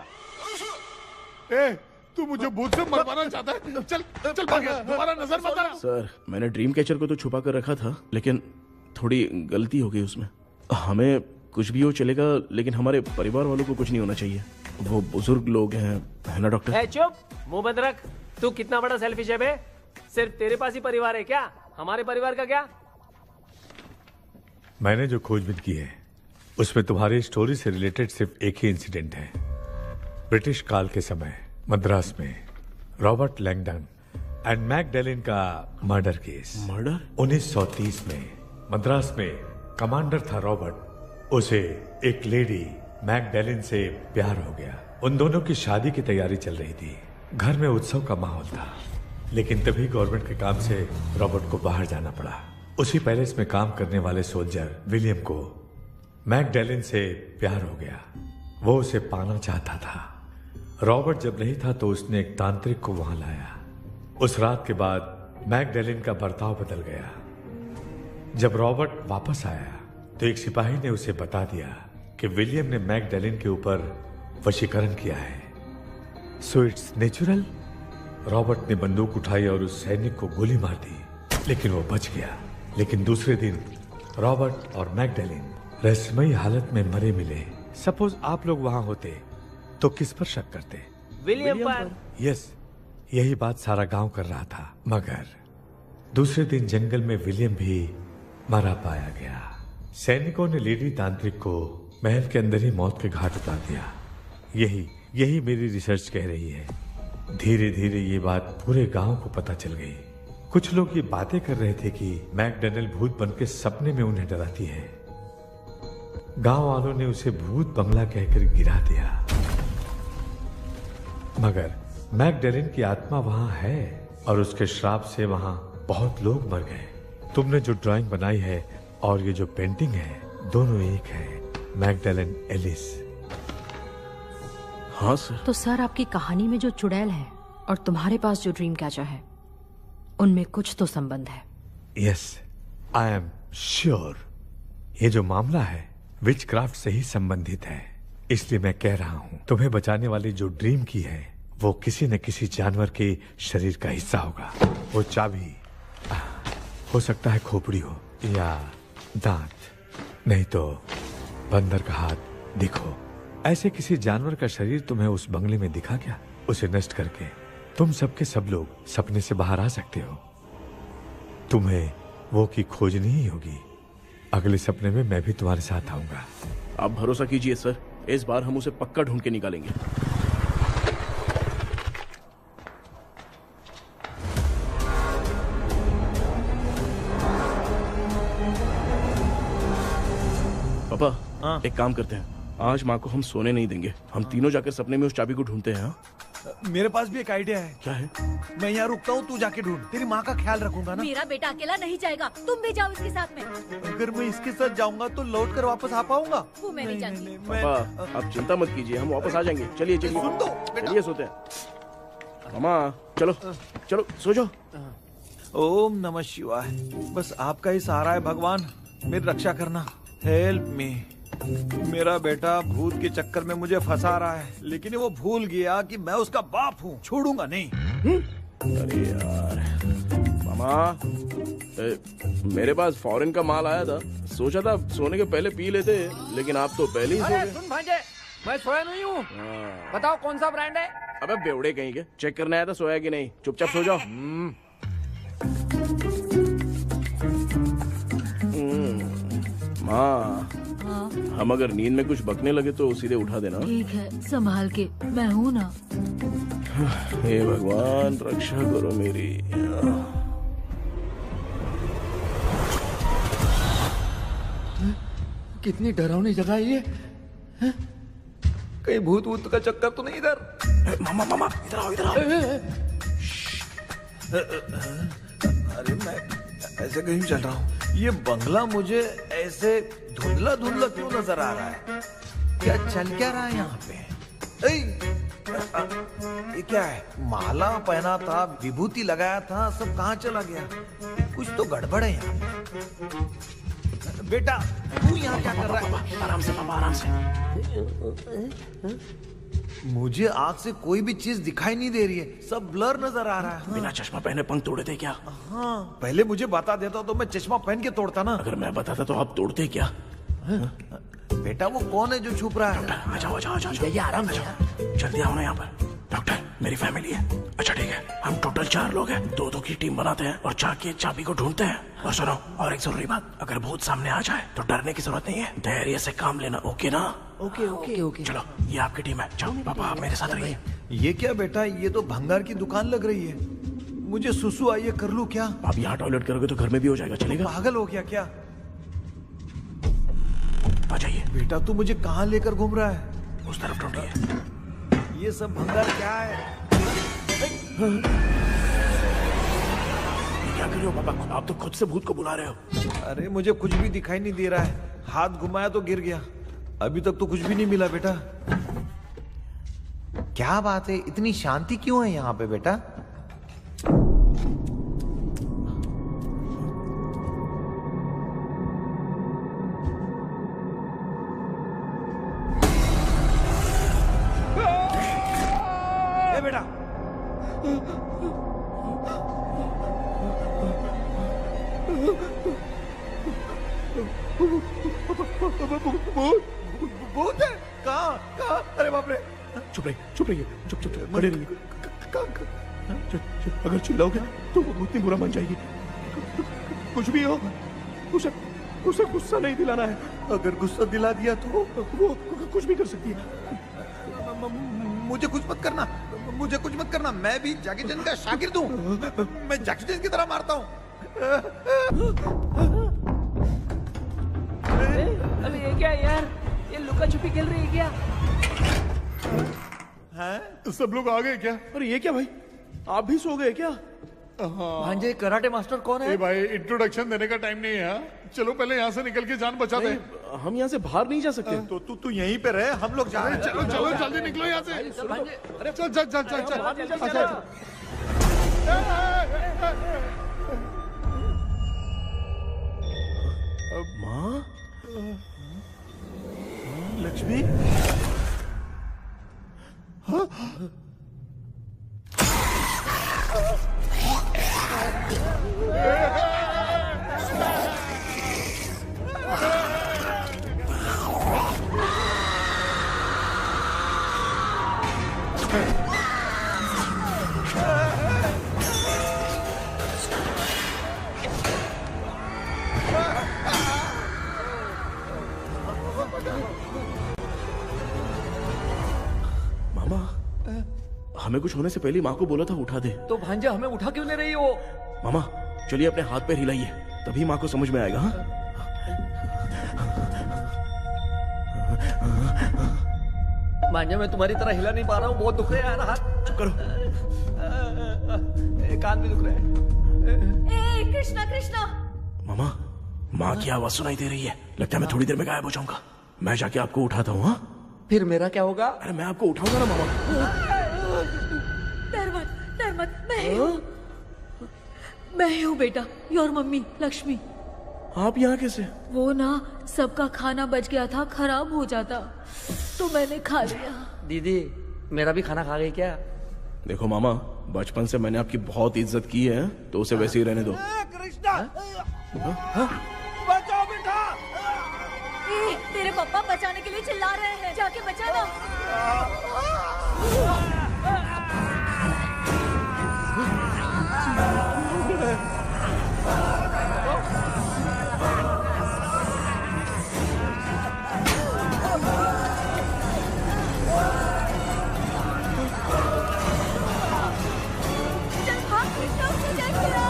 ए, तू मुझे भूत से मरवाना चाहता है? चल चल भाग, दोबारा नजर मत आना। सर, मैंने ड्रीम कैचर को तो छुपा कर रखा था, लेकिन थोड़ी गलती हो गई उसमें। हमें कुछ भी हो चलेगा, लेकिन हमारे परिवार वालों को कुछ नहीं होना चाहिए। वो बुजुर्ग लोग हैं, है ना डॉक्टर? चुप, मुंह बंद रख। तू कितना बड़ा सेल्फिश है बे? सिर्फ तेरे पास ही परिवार है क्या? हमारे परिवार का क्या? मैंने जो खोजबीन की है उसमें तुम्हारी स्टोरी से रिलेटेड सिर्फ एक ही इंसिडेंट है। ब्रिटिश काल के समय मद्रास में रॉबर्ट लैंगडन एंड मैकडैलिन का मर्डर केस। मर्डर? 1930 में मद्रास में कमांडर था रॉबर्ट। उसे एक लेडी मैकडैलिन से प्यार हो गया। उन दोनों की शादी की तैयारी चल रही थी। घर में उत्सव का माहौल था, लेकिन तभी गवर्नमेंट के काम से रॉबर्ट को बाहर जाना पड़ा। उसी पैलेस में काम करने वाले सोल्जर विलियम को मैकडैलिन से प्यार हो गया। वो उसे पाना चाहता था। रॉबर्ट जब नहीं था तो उसने एक तांत्रिक को वहां लाया। उस रात के बाद मैकडैलिन का बर्ताव बदल गया। जब रॉबर्ट वापस आया तो एक सिपाही ने उसे बता दिया कि विलियम ने मैकडैलिन के ऊपर वशीकरण किया है। So it's natural. रॉबर्ट ने बंदूक उठाई और उस सैनिक को गोली मार दी, लेकिन वो बच गया। लेकिन दूसरे दिन रॉबर्ट और मैकडैलिन रहस्यमयी हालत में मरे मिले। सपोज आप लोग वहां होते तो किस पर शक करते? विलियम पर। यस, यही बात सारा गांव कर रहा था। मगर दूसरे दिन जंगल में विलियम भी मरा पाया गया। सैनिकों ने लेडी तांत्रिक को महल के अंदर ही मौत के घाट उतार दिया। यही मेरी रिसर्च कह रही है। धीरे धीरे ये बात पूरे गांव को पता चल गई। कुछ लोग ये बातें कर रहे थे कि मैकडैलिन भूत बन के सपने में उन्हें डराती है। गांव वालों ने उसे भूत बंगला कहकर गिरा दिया। मगर मैकडैलिन की आत्मा वहां है और उसके श्राप से वहां बहुत लोग मर गए। तुमने जो ड्राइंग बनाई है और ये जो पेंटिंग है, दोनों एक है। मैकडैलिन एलिस। हाँ सर। तो सर, आपकी कहानी में जो चुड़ैल है और तुम्हारे पास जो ड्रीम कैचर है, उनमें कुछ तो संबंध है। यस, आई एम श्योर ये जो मामला है विच क्राफ्ट से ही संबंधित है। इसलिए मैं कह रहा हूँ तुम्हें बचाने वाली जो ड्रीम की है वो किसी न किसी जानवर के शरीर का हिस्सा होगा। वो चाबी हो सकता है खोपड़ी हो या दांत, नहीं तो बंदर का हाथ। दिखो, ऐसे किसी जानवर का शरीर तुम्हें उस बंगले में दिखा क्या? उसे नष्ट करके तुम सबके सब लोग सपने से बाहर आ सकते हो। तुम्हें वो की खोजनी ही होगी। अगले सपने में मैं भी तुम्हारे साथ आऊंगा। आप भरोसा कीजिए सर, इस बार हम उसे पक्का ढूंढ के निकालेंगे। पापा, एक काम करते हैं, आज माँ को हम सोने नहीं देंगे। हम तीनों जाकर सपने में उस चाबी को ढूंढते हैं। मेरे पास भी एक आइडिया है। क्या है? मैं यहाँ रुकता हूँ, तू जाके ढूंढ। तेरी माँ का ख्याल रखूंगा ना। मेरा बेटा अकेला नहीं जाएगा, तुम भी जाओ इसके साथ में। अगर मैं इसके साथ जाऊंगा तो लौट कर वापस आ पाऊंगा? वो मैं नहीं जानती। पापा, आप चिंता मत कीजिए, हम वापस आ जाएंगे। चलिए चलिए, सुन तो, चलिए सोते हैं। मामा चलो चलो सो जाओ। ओम नमः शिवाय। बस आपका ही सहारा है भगवान, मेरी रक्षा करना। Help me. मेरा बेटा भूत के चक्कर में मुझे फंसा रहा है, लेकिन वो भूल गया कि मैं उसका बाप हूँ। छोड़ूंगा नहीं। अरे यार मामा, मेरे पास फॉरेन का माल आया था, सोचा था सोने के पहले पी लेते, लेकिन आप तो पहले ही सो अरे गए। सुन भांजे, मैं सोया नहीं हूँ। बताओ कौन सा ब्रांड है? अबे बेवड़े कहीं के, चेक करना आया था सोया कि नहीं। चुपचाप सो जाओ। माँ, हम अगर नींद में कुछ बकने लगे तो सीधे उठा देना। ठीक है, संभाल के, मैं हूँ ना। हे भगवान, रक्षा करो मेरी। कितनी डरावनी जगह है ये। कहीं भूत वूत का चक्कर तो नहीं इधर? मामा मामा, इधर आओ इधर आओ। अरे मैं ऐसे कहीं चल रहा हूँ। ये बंगला मुझे ऐसे धुंधला धुंधला क्यों नजर आ रहा है? क्या चल क्या रहा है यहाँ पे? ये क्या है? माला पहना था, विभूति लगाया था, सब कहाँ चला गया? कुछ तो गड़बड़ है यहाँ पे। बेटा, तू यहाँ क्या कर रहा है? आराम से पापा, आराम से। मुझे आग से कोई भी चीज दिखाई नहीं दे रही है, सब ब्लर नजर आ रहा है। बिना चश्मा पहने पंख तोड़े थे क्या? हाँ, पहले मुझे बता देता तो मैं चश्मा पहन के तोड़ता ना। अगर मैं बताता तो आप तोड़ते क्या? बेटा, वो कौन है जो छुप रहा है? आ जाओ आ जाओ आ जाओ, ये आराम से। जल्दी आओ ना यहाँ पर। डॉक्टर, मेरी फैमिली है। अच्छा ठीक है, हम टोटल 4 लोग हैं। 2-2 की टीम बनाते हैं और जाके चाबी को ढूंढते हैं। और सुनो, और एक जरूरी बात, अगर भूत सामने आ जाए तो डरने की जरूरत नहीं है, धैर्य से काम लेना। ओके ना? Okay okay okay. चलो, ये आपकी टीम है। जाओ पापा, आप मेरे साथ रहिए। ये क्या बेटा, ये तो भंगार की दुकान लग रही है। मुझे सुसु आई है, कर लूं क्या? आप यहाँ टॉयलेट करोगे तो घर में भी हो जाएगा, चलेगा? पागल हो गया क्या? आ जाइए। बेटा, तू मुझे कहाँ लेकर घूम रहा है? उस तरफ ढूंढिए। ये सब भंगार क्या है? क्या कर रहे हो पापा? आप तो खुद से भूत को बुला रहे हो। अरे मुझे कुछ भी दिखाई नहीं दे रहा है, हाथ घुमाया तो गिर गया। अभी तक तो कुछ भी नहीं मिला बेटा। क्या बात है, इतनी शांति क्यों है यहाँ पे बेटा? बेटा, भूत है? कहाँ? अरे बाप रे! चुप रहिए, चुप रहिए, चुप चुप चुप, खड़े रहिए। अगर चिल्लाओगे तो वो भूतनी बुरा मान जाएगी। कुछ भी हो, उसे गुस्सा नहीं दिलाना है। अगर गुस्सा दिला दिया तो वो कुछ भी कर सकती है। मुझे कुछ मत करना, मुझे कुछ मत करना। मैं भी जैकी चैन का शागिर्द हूँ। मैं जैकी चैन की तरह मारता हूँ। अबे ये क्या यार, ये लुका छुपी खेल रही है क्या? हैं? सब लोग आ गए क्या? अरे ये क्या भाई, आप भी सो गए क्या? भांजे, कराटे मास्टर कौन है? भाई, इंट्रोडक्शन देने का टाइम नहीं है। चलो पहले यहाँ से निकल के जान बचाते हैं। हम यहाँ से बाहर नहीं जा सकते। तो तू यहीं पे रहे, हम लोग जा रहे हैं। चलो चलो जल्दी निकलो यहाँ से। अरे चल चल चल चल चल। माँ, लक्ष्मी, हाँ? मामा, हमें कुछ होने से पहले माँ को बोला था उठा दे। तो भांजा हमें उठा क्यों ले रही हो? मामा चलिए अपने हाथ पैर हिलाइए, तभी माँ को समझ में आएगा। हाँ? भांजा मैं तुम्हारी तरह हिला नहीं पा रहा हूँ, बहुत दुख रहे हैं यार हाथ। चुप करो। कान भी दुख रहे हैं। ए कृष्णा कृष्णा। मामा, माँ की आवाज सुनाई दे रही है, लगता है मैं थोड़ी देर में गायब हो जाऊंगा। मैं जाके आपको उठाता हूँ। हाँ, फिर मेरा क्या होगा? अरे मैं आपको उठाऊंगा ना मामा। डर मत, मैं हूँ बेटा, योर मम्मी लक्ष्मी। आप यहाँ कैसे? वो ना सबका खाना बच गया था, खराब हो जाता तो मैंने खा लिया। दीदी मेरा भी खाना खा गई क्या? देखो मामा, बचपन से मैंने आपकी बहुत इज्जत की है, तो उसे वैसे ही रहने दो। कृष्णा, बचाओ बेटा। तेरे पापा बचाने के लिए चिल्ला रहे हैं, जाके बचाना। चल भाग कृष्णा, उसे देख तेरा।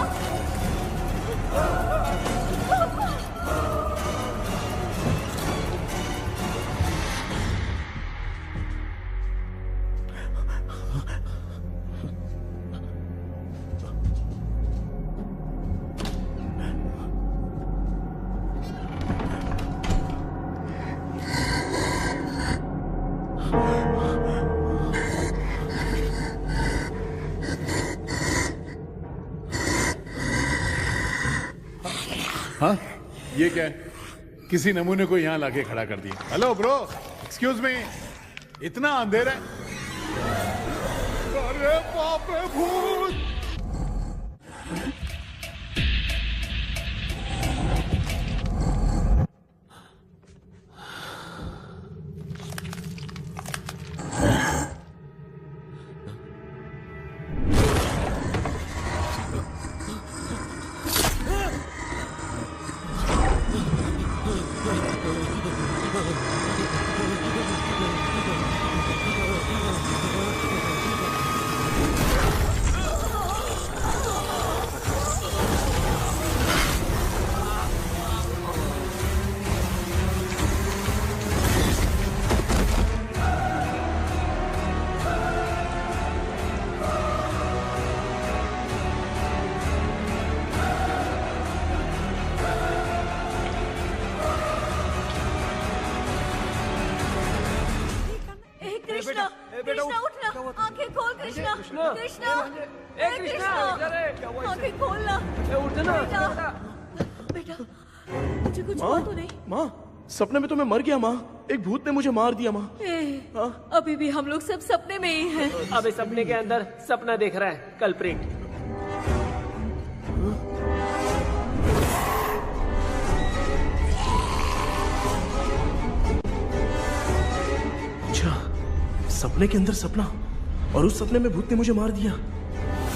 हाँ, ये क्या है? किसी नमूने को यहाँ लाके खड़ा कर दिया। हेलो ब्रो, एक्सक्यूज मी, इतना अंधेरा है। अरे बाप रे, भूत! कृष्णा, कृष्णा उठना, आंखें खोल कृष्णा, कृष्णा, ए कृष्णा, आंखें खोलना, उठना बेटा, मुझे कुछ हुआ तो नहीं? माँ, सपने में तो मैं मर गया माँ, एक भूत ने मुझे मार दिया माँ। अभी भी हम लोग सब सपने में ही हैं। अबे सपने के अंदर सपना देख रहा है कल्प्रिट। सपने के अंदर सपना, और उस सपने में भूत ने मुझे मार दिया।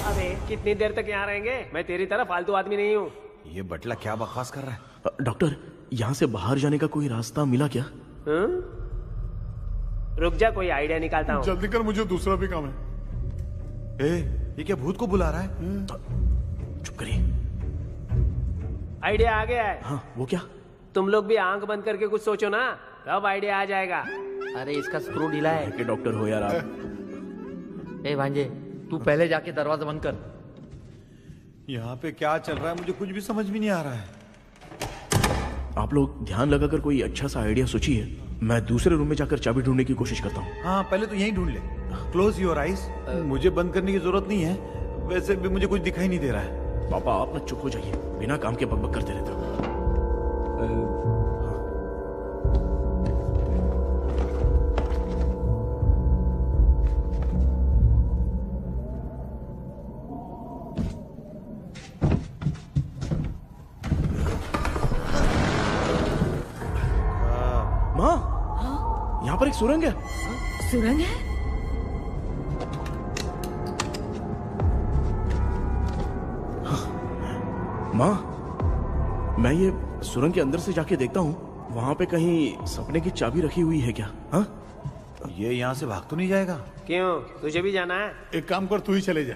अबे कितनी देर तक यहाँ रहेंगे? मैं तेरी तरह फालतू आदमी नहीं हूँ। ये बटला क्या बकवास कर रहा है? डॉक्टर, यहाँ से बाहर जाने का कोई रास्ता मिला क्या? रुक जा, कोई आइडिया निकालता हूँ। जल्दी कर, मुझे दूसरा भी काम है। ये क्या भूत को बुला रहा है? चुप करिए। आइडिया आ गया है। हाँ, वो क्या? तुम लोग भी आंख बंद करके कुछ सोचो ना, तब आइडिया आ जाएगा। अरे इसका स्क्रू ढीला है। कि डॉक्टर हो यार आप। ए भांजे, तू पहले जाके दरवाजा बंद कर। यहाँ पे क्या चल रहा है मुझे कुछ भी समझ में नहीं आ रहा है। आप लोग ध्यान लगाकर कोई अच्छा सा आइडिया सोचिए, मैं दूसरे रूम में जाकर चाबी ढूंढने की कोशिश करता हूँ। हाँ, पहले तो यहीं ढूंढ ले। Close your eyes. मुझे बंद करने की जरूरत नहीं है, वैसे भी मुझे कुछ दिखाई नहीं दे रहा है। पापा आप ना चुप हो जाइए, बिना काम के बकबक करते रहते हो। माँ, यहाँ पर एक सुरंग है। सुरंग है? माँ, मैं ये सुरंग के अंदर से जाके देखता हूँ, वहाँ पे कहीं सपने की चाबी रखी हुई है क्या? हाँ? ये यहाँ से भाग तो नहीं जाएगा? क्यों, तुझे भी जाना है? एक काम कर, तू ही चले जा।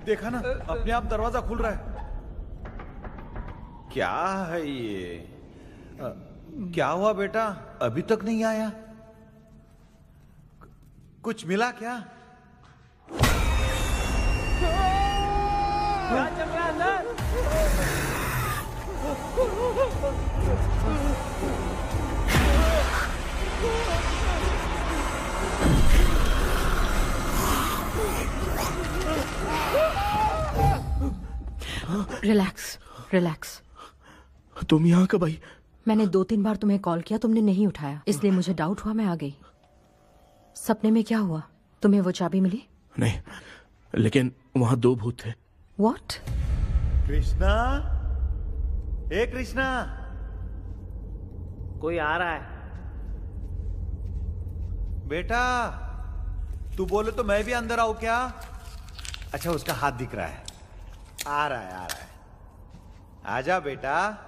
देखा ना, अपने आप दरवाजा खुल रहा है। क्या है ये? क्या हुआ बेटा, अभी तक नहीं आया? कुछ मिला क्या? क्या चल रहा है अंदर? Relax relax. तुम यहाँ कब आई? मैंने 2-3 बार तुम्हें कॉल किया, तुमने नहीं उठाया, इसलिए मुझे डाउट हुआ, मैं आ गई। सपने में क्या हुआ? तुम्हें वो चाबी मिली? नहीं, लेकिन वहाँ 2 भूत थे। What? कृष्णा, ए कृष्णा, कोई आ रहा है। बेटा तू बोले तो मैं भी अंदर आऊं क्या? अच्छा, उसका हाथ दिख रहा है। आ रहा है, आ रहा है। आजा बेटा।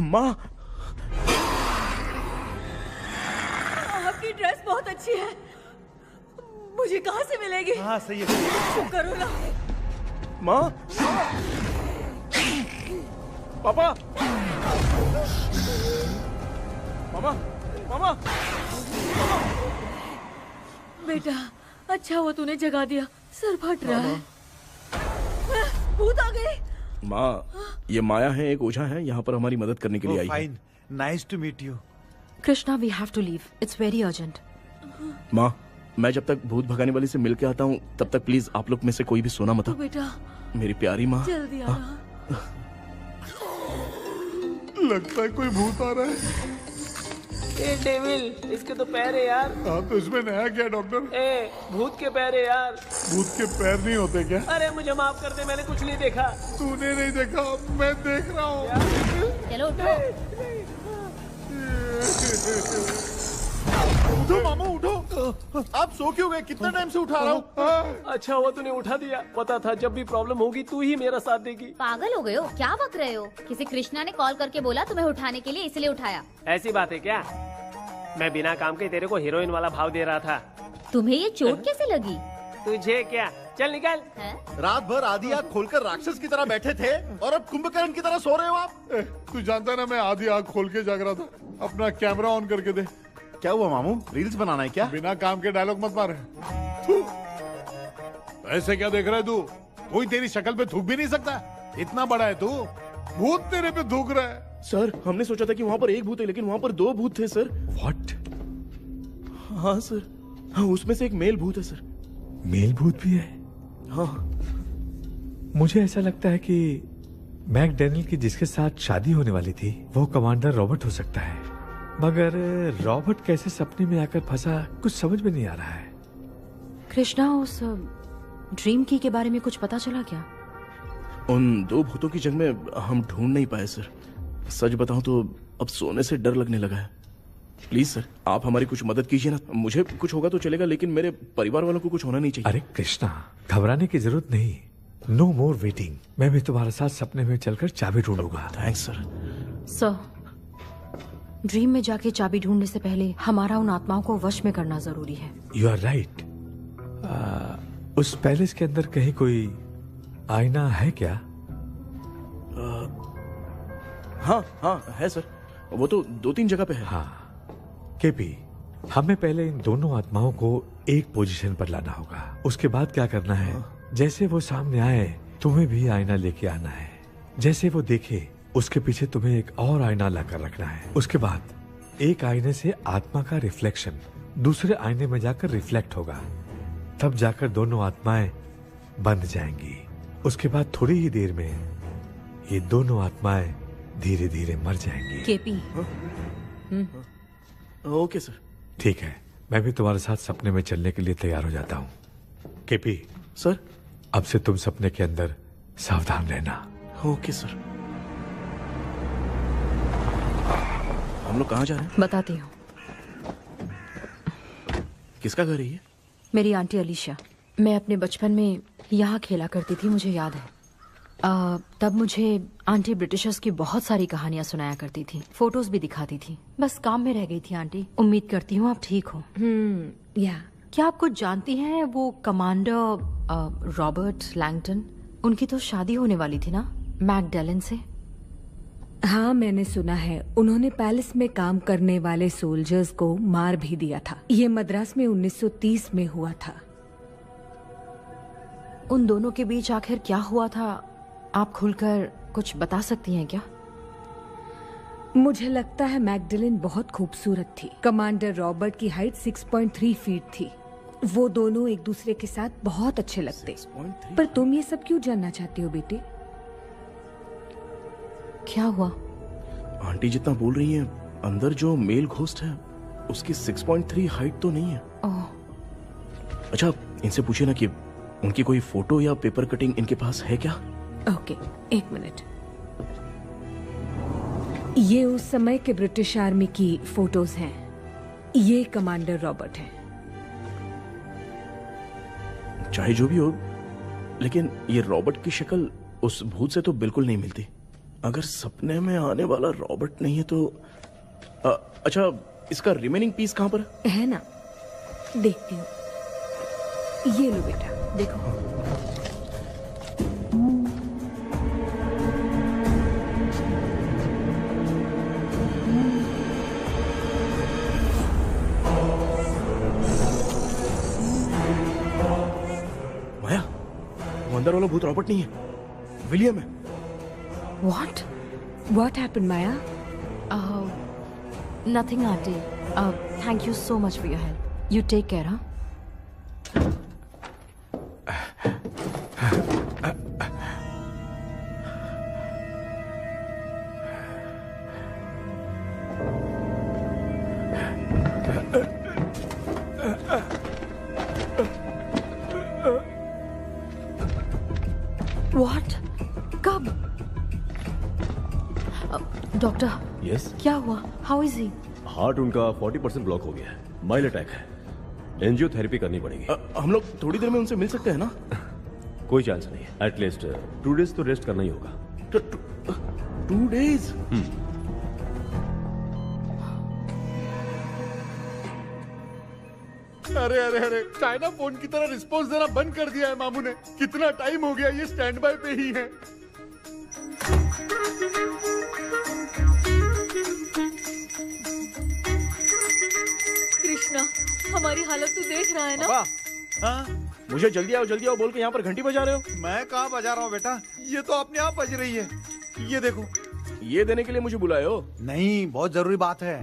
माँ, आपकी ड्रेस बहुत अच्छी है, मुझे कहाँ से मिलेगी? हाँ सही है, सही है। चुप करो ना। माँ, पापा, मामा, मामा, बेटा अच्छा हुआ तूने जगा दिया, सर फट रहा है। भूत आ गई। माँ, ये माया है, एक ओझा है, यहाँ पर हमारी मदद करने के लिए आई है। Fine, nice to meet you. Krishna, we have to leave, it's very urgent. माँ, मैं जब तक भूत भगाने वाली से मिल के आता हूँ, तब तक प्लीज आप लोग में से कोई भी सोना मत। बेटा मेरी प्यारी माँ, जल्दी आना। लगता है कोई भूत आ रहा है। ए डेविल, इसके तो पैर है यार। हाँ तो इसमें नया क्या डॉक्टर? ए भूत के पैर है यार। भूत के पैर नहीं होते क्या? अरे मुझे माफ कर दे, मैंने कुछ नहीं देखा। तूने नहीं देखा, मैं देख रहा हूँ। चलो उठो। उठो मामू, उठो। आप सो क्यों गए? कितना टाइम से उठा रहा हूँ। अच्छा हुआ तूने उठा दिया, पता था जब भी प्रॉब्लम होगी तू ही मेरा साथ देगी। पागल हो गए हो क्या? बक रहे हो? किसी कृष्णा ने कॉल करके बोला तुम्हें उठाने के लिए, इसलिए उठाया। ऐसी बात है क्या? मैं बिना काम के तेरे को हीरोइन वाला भाव दे रहा था। तुम्हें ये चोट कैसे लगी? तुझे क्या, चल निकल। रात भर आधी आँख खोलकर राक्षस की तरह बैठे थे और अब कुंभकर्ण की तरह सो रहे हो आप। तू जानता ना, मैं आधी आँख खोल के जाग रहा था। अपना कैमरा ऑन करके दे। क्या हुआ मामू, रील्स बनाना है क्या? बिना काम के डायलॉग मत मारे। ऐसे क्या देख रहा है तू? कोई तेरी शक्ल पे थूक भी नहीं सकता, इतना बड़ा है तू। भूत तेरे पे थूक रहा है। सर, हमने सोचा था कि वहाँ पर एक भूत है, लेकिन वहाँ पर 2 भूत थे सर। व्हाट? हाँ सर, हाँ, उसमें से एक मेल भूत है सर। मेल भूत भी है? हाँ। मुझे ऐसा लगता है कि मैकडैनियल की जिसके साथ शादी होने वाली थी वो कमांडर रॉबर्ट हो सकता है, मगर रॉबर्ट कैसे सपने में आकर फंसा कुछ समझ में नहीं आ रहा है। कृष्णा, उस ड्रीम की के बारे में कुछ पता चला क्या? उन 2 भूतों की जंग में हम ढूंढ नहीं पाए सर। सच बताऊं तो अब सोने से डर लगने लगा है। प्लीज सर, आप हमारी कुछ मदद कीजिए ना। मुझे कुछ होगा तो चलेगा, लेकिन मेरे परिवार वालों को कुछ होना नहीं चाहिए। अरे कृष्णा, घबराने की जरूरत नहीं। No more waiting. मैं भी तुम्हारे साथ सपने में चलकर चाबी ढूंढूंगा। Thanks sir. सर, ड्रीम में जाके चाबी ढूंढने से पहले हमारा उन आत्माओं को वश में करना जरूरी है। You are right. उस पैलेस के अंदर कहीं कोई आईना है क्या? हाँ हाँ है सर, वो तो 2-3 जगह पे है। हाँ केपी, हमें पहले इन दोनों आत्माओं को एक पोजीशन पर लाना होगा। उसके बाद क्या करना है, जैसे वो सामने आए तुम्हें भी आईना लेके आना है। जैसे वो देखे उसके पीछे तुम्हें एक और आईना लाकर रखना है। उसके बाद एक आईने से आत्मा का रिफ्लेक्शन दूसरे आईने में जाकर रिफ्लेक्ट होगा, तब जाकर दोनों आत्माएं बंध जाएंगी। उसके बाद थोड़ी ही देर में ये दोनों आत्माएं धीरे धीरे मर जाएंगी। केपी। Okay sir. ठीक है, मैं भी तुम्हारे साथ सपने में चलने के लिए तैयार हो जाता हूँ। केपी सर, अब से तुम सपने के अंदर सावधान रहना। Okay sir. हम लोग कहाँ जा रहे हैं? बताती हूँ। किसका घर है ये? मेरी आंटी अलीशा। मैं अपने बचपन में यहाँ खेला करती थी, मुझे याद है। तब मुझे आंटी ब्रिटिशर्स की बहुत सारी कहानियाँ सुनाया करती थी, फोटोज भी दिखाती थी। बस काम में रह गई थी आंटी। उम्मीद करती हूँ आप ठीक हो। या क्या आप कुछ जानती हैं वो कमांडर रॉबर्ट लैंगटन? उनकी तो शादी होने वाली थी ना मैकडैलन से। हाँ, मैंने सुना है उन्होंने पैलेस में काम करने वाले सोल्जर्स को मार भी दिया था। ये मद्रास में 1930 में हुआ था। उन दोनों के बीच आखिर क्या हुआ था, आप खुलकर कुछ बता सकती हैं क्या? मुझे लगता है मैकडैलन बहुत खूबसूरत थी। कमांडर रॉबर्ट की हाइट 6.3 फीट थी। वो दोनों एक दूसरे के साथ बहुत अच्छे लगते। पर तुम ये सब क्यों जानना चाहती हो बेटे? क्या हुआ? आंटी जितना बोल रही है, अंदर जो मेल घोस्ट है उसकी 6.3 हाइट तो नहीं है। अच्छा, इनसे पूछे ना कि उनकी कोई फोटो या पेपर कटिंग इनके पास है क्या? ओके, एक मिनट। ये उस समय के ब्रिटिश आर्मी की फोटोज हैं। ये कमांडर रॉबर्ट हैं। चाहे जो भी हो, लेकिन ये रॉबर्ट की शक्ल उस भूत से तो बिल्कुल नहीं मिलती। अगर सपने में आने वाला रॉबर्ट नहीं है तो अच्छा, इसका रिमेनिंग पीस कहाँ पर है? ना, देखती हूँ। ये लो बेटा, देखो। माया, वो अंदर वाला भूत रॉबर्ट नहीं है, विलियम है। What happened, Maya? Nothing, auntie. Thank you so much for your help. You take care, huh? What? कब? डॉक्टर। यस। क्या हुआ? How is he? हार्ट उनका 40% ब्लॉक हो गया है। माइल्ड अटैक है। एंजियोथेरेपी करनी पड़ेगी। हम लोग थोड़ी देर में उनसे मिल सकते हैं ना? कोई चांस नहीं है। एटलीस्ट 2 डेज तो रेस्ट करना ही होगा। 2 डेज? अरे अरे अरे, चाइना फोन की तरह रिस्पॉन्स देना बंद कर दिया है मामू ने। कितना टाइम हो गया ये स्टैंड बाय पे ही है। कृष्णा, हमारी हालत तू देख रहा है ना? हाँ? मुझे जल्दी आओ बोल के यहाँ पर घंटी बजा रहे हो। मैं कहाँ बजा रहा हूँ बेटा, ये तो अपने आप बज रही है। ये देखो। ये देने के लिए मुझे बुलाए हो? नहीं, बहुत जरूरी बात है।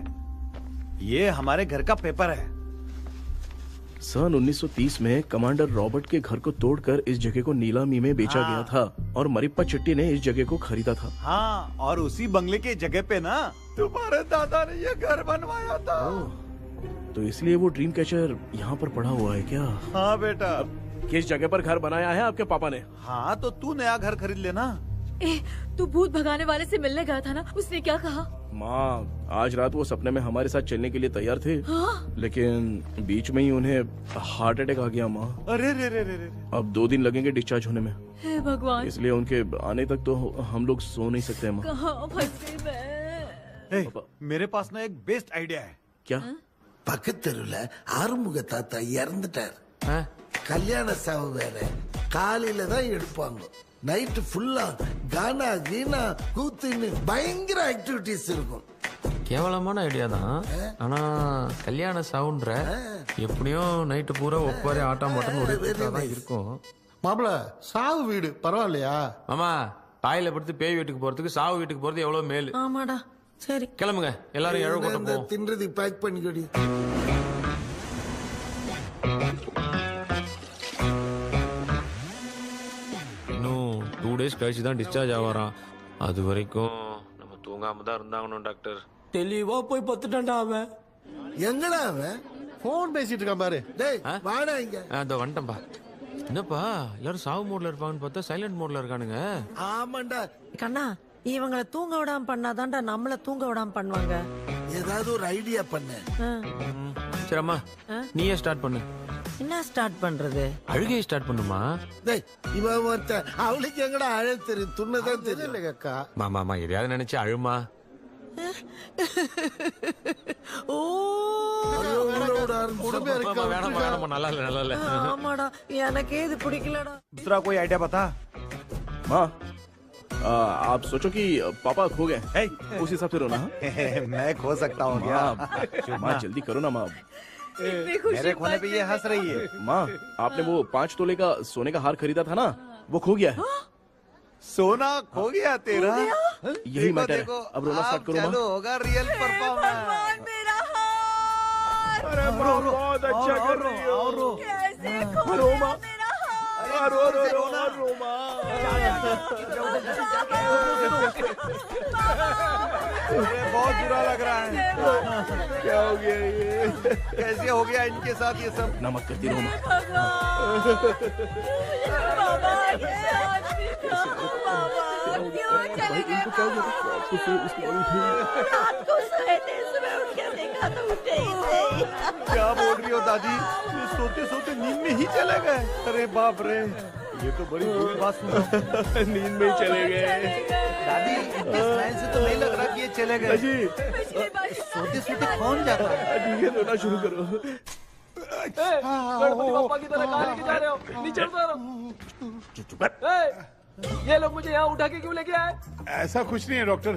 ये हमारे घर का पेपर है। सन 1930 में कमांडर रॉबर्ट के घर को तोड़कर इस जगह को नीलामी में बेचा गया था और मरिप्पा चिट्टी ने इस जगह को खरीदा था। हाँ, और उसी बंगले के जगह पे ना तुम्हारे दादा ने ये घर बनवाया था। तो इसलिए वो ड्रीम कैचर यहाँ पर पड़ा हुआ है क्या? हाँ बेटा। किस जगह पर घर बनाया है आपके पापा ने? हाँ, तो तू नया घर खरीद लेना। तू भूत भगाने वाले से मिलने गया था ना, उसने क्या कहा? माँ, आज रात वो सपने में हमारे साथ चलने के लिए तैयार थे। हाँ? लेकिन बीच में ही उन्हें हार्ट अटैक आ गया माँ। अरे रे रे रे रे। अब 2 दिन लगेंगे डिस्चार्ज होने में। हे भगवान। इसलिए उनके आने तक तो हम लोग सो नहीं सकते माँ। कहाँ फंसे मैं? मेरे पास ना एक बेस्ट आइडिया है। क्या? பக்கத்தெருவுல ஆறுமுக தாத்தா இறந்துட்டார். கல்யாண சாவு வேற காலையில தான் எடுப்பாங்க. நைட் ஃபுல்லா கானா கீனா கூத்துன்னு பயங்கர ஆக்டிவிட்டிஸ் இருக்கும். கேவலமான ஐடியா தான். ஆனா கல்யாண சவுண்ட்ற எப்படியும் நைட்டு பூரா ஒப்பாரி ஆட்டம் போட்டோன்னு ஒரு தான் இருக்கும். மாப்பிள சாவு வீடு பரவாயில்லையா? மாமா தாயில படுத்து பேய் வீட்டுக்கு போறதுக்கு சாவு வீட்டுக்கு போறது எவ்வளவு மேலு. ஆமாடா. சரி கிளம்புங்க எல்லாரும் எழவு கூட்டம் போவோம். தின்றது பேக் பண்ணிக்கடி. இன்னும் 2 days கழிச்சு தான் டிஸ்சார்ஜ் ஆவாராம். அது வரைக்கும் நம்ம தூங்காம தான் இருந்தாங்கணும் டாக்டர். தெளிவா போய் பத்துட்டான்டா அவன். எங்கடா அவன்? போன் பேசிட்டு இருக்கான் பாரு. டேய் வாடா இங்க. அதோ வந்துட்டேன்பா. என்னப்பா எல்லாரும் சாவு மோட்ல இருப்பாங்கன்னு பார்த்தா சைலண்ட் மோட்ல இருக்கானுங்க. ஆமாண்டா கண்ணா, இவங்கள தூங்க விடாம பண்ணாதான்டா நம்மள தூங்க விடாம பண்ணுவாங்க. ஏதாவது ஒரு ஐடியா பண்ணு. சரிம்மா நீயே ஸ்டார்ட் பண்ணு. என்ன ஸ்டார்ட் பண்றது? அழுகையை ஸ்டார்ட் பண்ணுமா? டேய் இவன் ஒருத்த அவளுக்கு எங்கடா அழ தெரியும்? துண்ணதான் தெரியல அக்கா. மாமா எதையாவது நினைச்சு அழுமா. ஓ நல்லா இல்ல. ஆமாடா எனக்கே இது பிடிக்கலடா. दूसरा कोई आइडिया बता। माँ आप सोचो कि पापा खो गए, उस हिसाब से रोना। मैं खो सकता हूँ क्या? माँ जल्दी करो ना माँ। मेरे खोने पे ये हंस रही है। माँ आपने वो 5 तोले का सोने का हार खरीदा था ना, वो खो गया है। सोना खो गया तेरा? यही मैटर है। अब रोना स्टार्ट करो माँ। चालू होगा रियल परफॉर्मेंस। अरे बहुत अच्छा कर रही हो। कैसे रो माँ, रो रो रो रो माँ। बहुत बुरा लग रहा है। क्या हो गया ये? कैसे हो गया इनके साथ ये सब? नमक करती रहो माँ। इनको क्या हो गया? रात को सोए थे, सुबह उठ के देखा तो उठे ही नहीं। क्या बोल रही हो दादी? ये सोते सोते नींद में ही चले गए? अरे बाप रे, ये तो बड़ी बुरी बात सुन। नींद में ही चले गए। दादी इनके स्माइल से तो नहीं लग रहा कि ये चले गए। सोते सोते कौन जाता है? ठीक है रोना शुरू करो। गणपति बप्पा की तरह कहाँ लेके जा रहे हो? नीचे उतारो। ये लोग मुझे यहाँ उठा के क्यों लेके आए? ऐसा कुछ नहीं है डॉक्टर,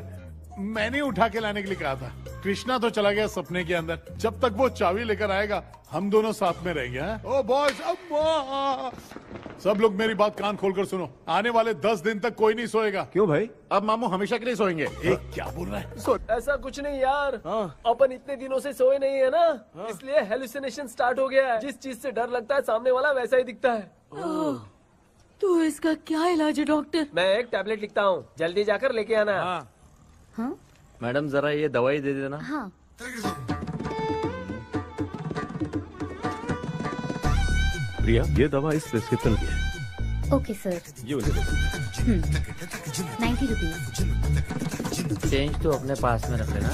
मैंने उठा के लाने के लिए कहा था। कृष्णा तो चला गया सपने के अंदर, जब तक वो चाबी लेकर आएगा हम दोनों साथ में रहेंगे। ओ बॉयज, सब लोग मेरी बात कान खोलकर सुनो, आने वाले 10 दिन तक कोई नहीं सोएगा। क्यों भाई? अब मामू हमेशा के लिए सोएंगे। एक क्या बोल रहा है? ऐसा कुछ नहीं यार, अपन इतने दिनों से सोए नहीं है ना, इसलिए हेलुसिनेशन स्टार्ट हो गया है। जिस चीज से डर लगता है सामने वाला वैसा ही दिखता है। तो इसका क्या इलाज है डॉक्टर? मैं एक टैबलेट लिखता हूँ, जल्दी जाकर लेके आना। हाँ? मैडम जरा ये दवाई दे देना। हाँ। प्रिया ये दवा इस प्रिस्क्रिप्शन की है। Okay sir. ये मुझे दे दो। 90 रुपीज। चेंज तो अपने पास में रख लेना।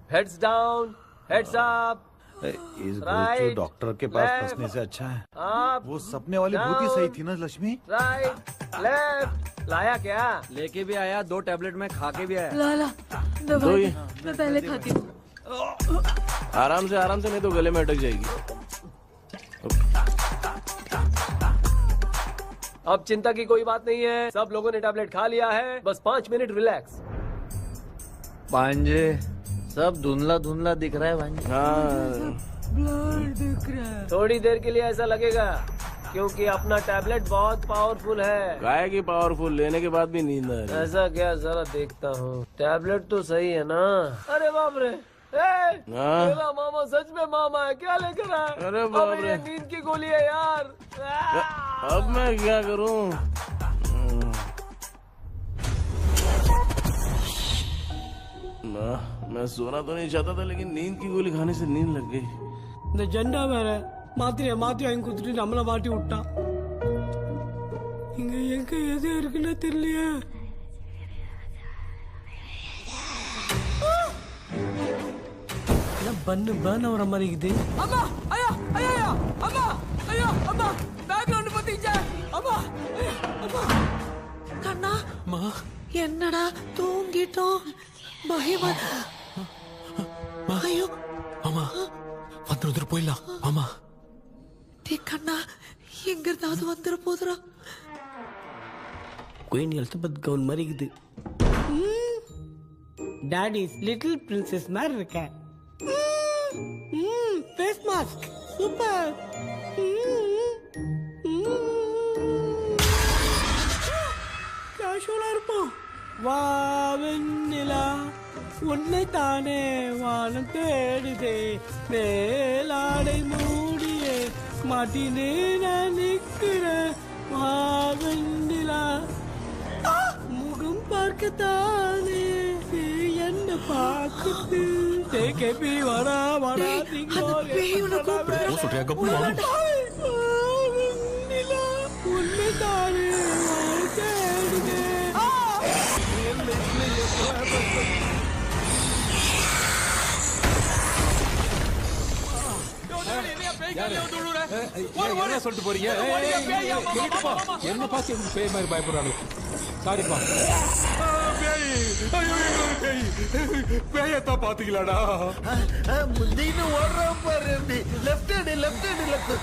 Heads down, heads up. इस गोचू डॉक्टर के पास फंसने से अच्छा है वो सपने वाली भूत ही सही थी ना लक्ष्मी। Right left. लाया क्या? लेके भी आया, 2 टैबलेट में खा के भी आया। लाला दवाई मैं पहले खाती हूँ। आराम से नहीं तो गले में अटक जाएगी। अब चिंता की कोई बात नहीं है, सब लोगों ने टैबलेट खा लिया है, बस 5 मिनट रिलैक्स। भांजे सब धुंधला धुंधला दिख रहा है भांजे। ब्लड दिख रहा है। थोड़ी देर के लिए ऐसा लगेगा क्योंकि अपना टैबलेट बहुत पावरफुल है। गाय की पावरफुल, लेने के बाद भी नींद आ रही है। ऐसा क्या, जरा देखता हूँ। टैबलेट तो सही है ना? अरे बाप रे, मेरा मामा सच में मामा है, क्या लेकर आया? अरे बाप रे, ये नींद की गोली है यार। अब मैं क्या करूँ? मैं सोना तो नहीं चाहता था, लेकिन नींद की गोली खाने से नींद लग गई। இந்த ஜெண்டா வேற மாத்திரைய மாத்தி வாங்கி கொடுத்துட்டு நம்மள மாட்டி விட்டான். இங்க எங்க எது இருக்குன்னு தெரியலையே. என்ன பர்ன் ஆகுற மாதிரி இருக்குது. அம்மா ஐயா ஐயா அம்மா ஐயா அம்மா பேக்ரவுண்ட் பத்திச்சே அம்மா அம்மா. கண்ணா என்னடா தூங்கிட்டோம். பயமா. ஐயோ மாமா வந்து போயிடலாம். மாமா கண்ணா எங்க இருந்தாவது வந்துட போதுரா. குயின் எலிசபெத் கவுன் மாதிரி இருக்குது. டாடிஸ் லிட்டில் பிரின்சஸ் மாதிரி இருக்கேன். Face mask super. கேஷுவலா இருப்போம். வா வெண்ணிலா உன்னை தானே வானம் தேடுதே, மேலாடை மூடியே மாட்டினே நான் நிற்கிறேன். வா வெண்ணிலா முகம் பார்க்கத்தானே என்ன பார்க்குது. கேபி வரா வரா உன்னை தானே தேடுதே. சொல்லிட்டு போறீங்க? என்ன பார்த்து பேய் மாதிரி பயப்படுறாங்க. சாரிப்பா. பேயத்தான் பாத்தீங்களாடா? நீனு ஓடுற பாரு. Left hand left hand left.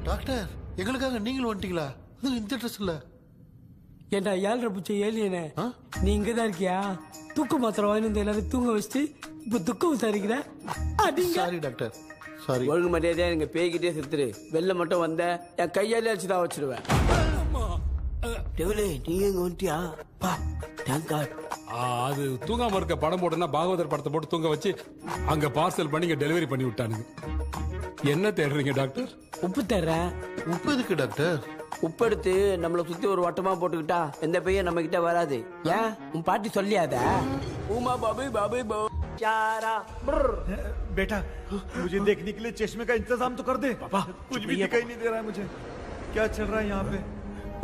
Doctor எங்களுக்காக நீங்களும் வந்துட்டீங்களா? இந்த ட்ரெஸ் இல்ல. ஏண்டா 7:30 பூச்ச ஏலியனே, நீ இங்கதான் இருக்கியா? தூக்க மாத்திரம் வாங்கி வந்து எல்லாரும் தூங்க வச்சுட்டு இப்ப துக்கம் விசாரிக்கிற. Sorry doctor sorry. ஒழுங்கு மரியாதையா நீங்க பேய்கிட்டே செத்துரு. வெளில மட்டும் வந்த என் கையாலே வச்சுதான் வச்சிருவேன். நீங்க இங்க வந்துட்டியா? அது தூங்காம இருக்க படம் போட்டுனா பாகவதர் படத்தை போட்டு தூங்க வச்சு அங்க பார்சல் பண்ணி இங்க டெலிவரி பண்ணி விட்டானுங்க. என்ன தேடுறீங்க டாக்டர்? உப்பு தர்றேன். உப்பு எதுக்கு டாக்டர்? உப்பு எடுத்து நம்மள சுத்தி ஒரு வட்டமா போட்டுக்கிட்டா எந்த பையன் நம்ம கிட்ட வராது. ஏன் உன் பாட்டி சொல்லியாத? உமா பாபி பாபி போ चारा बेटा मुझे देखने के लिए चश्मे का इंतजाम तो कर दे। पापा कुछ भी दिखाई नहीं दे रहा है मुझे। क्या चल रहा है यहाँ पे?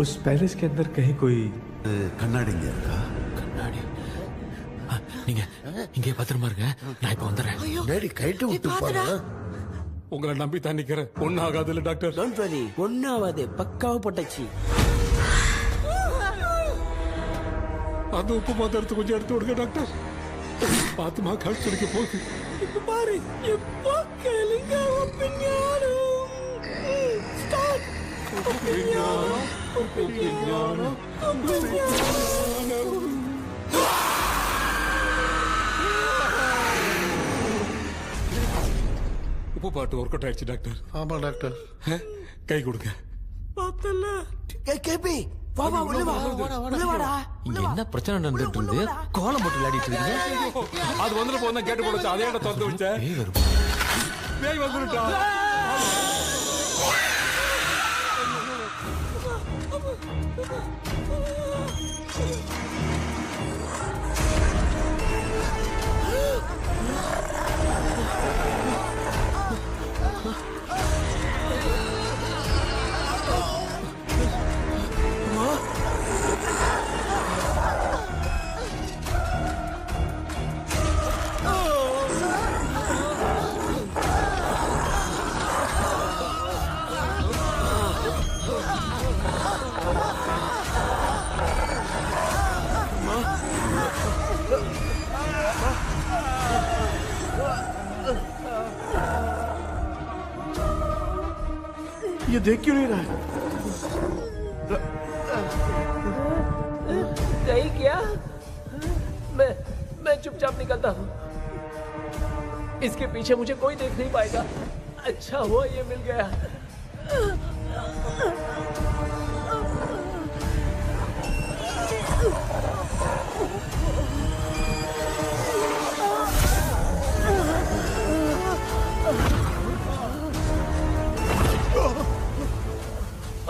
उस पैलेस के अंदर कहीं कोई கண்ணாடி இருக்கா? கண்ணாடி நீங்க இங்கே பத்திரமா இருங்க, நான் இப்ப வந்துடுறேன். டேடி கைட்டு விட்டு போறா. உங்களை நம்பி தான் நிக்கிறேன். ஒன்னும் ஆகாது இல்ல டாக்டர்? டோன்ட் வரி, ஒன்னும் ஆகாது. பக்காவா போட்டாச்சு. அந்த உப்பு மாத்திரத்தை கொஞ்சம் எடுத்து விடுங்க டாக்டர். பாத்துமா கழுத்து துடிக்க போகுது. இப்ப பாரு எப்போ கேளுங்க. உப்பு பாட்டு ஒர்க் அவுட் ஆயிடுச்சு டாக்டர். ஆமா டாக்டர். கை கொடுங்க. பார்த்தல கேபி வா வா உள்ள வா உள்ள வாடா. இங்க என்ன பிரச்சனை நடந்துட்டு இருந்து கோலம் போட்டு விளையாடிட்டு இருக்கீங்க? அது வந்துட்டு போனா கேட்டு போடுச்சு. அதே இடம் திறந்து வச்சேன். பேய் வந்துட்டா. ये देख क्यों नहीं रहा है? नहीं किया। मैं चुपचाप निकलता हूँ। इसके पीछे मुझे कोई देख नहीं पाएगा। अच्छा हुआ ये मिल गया।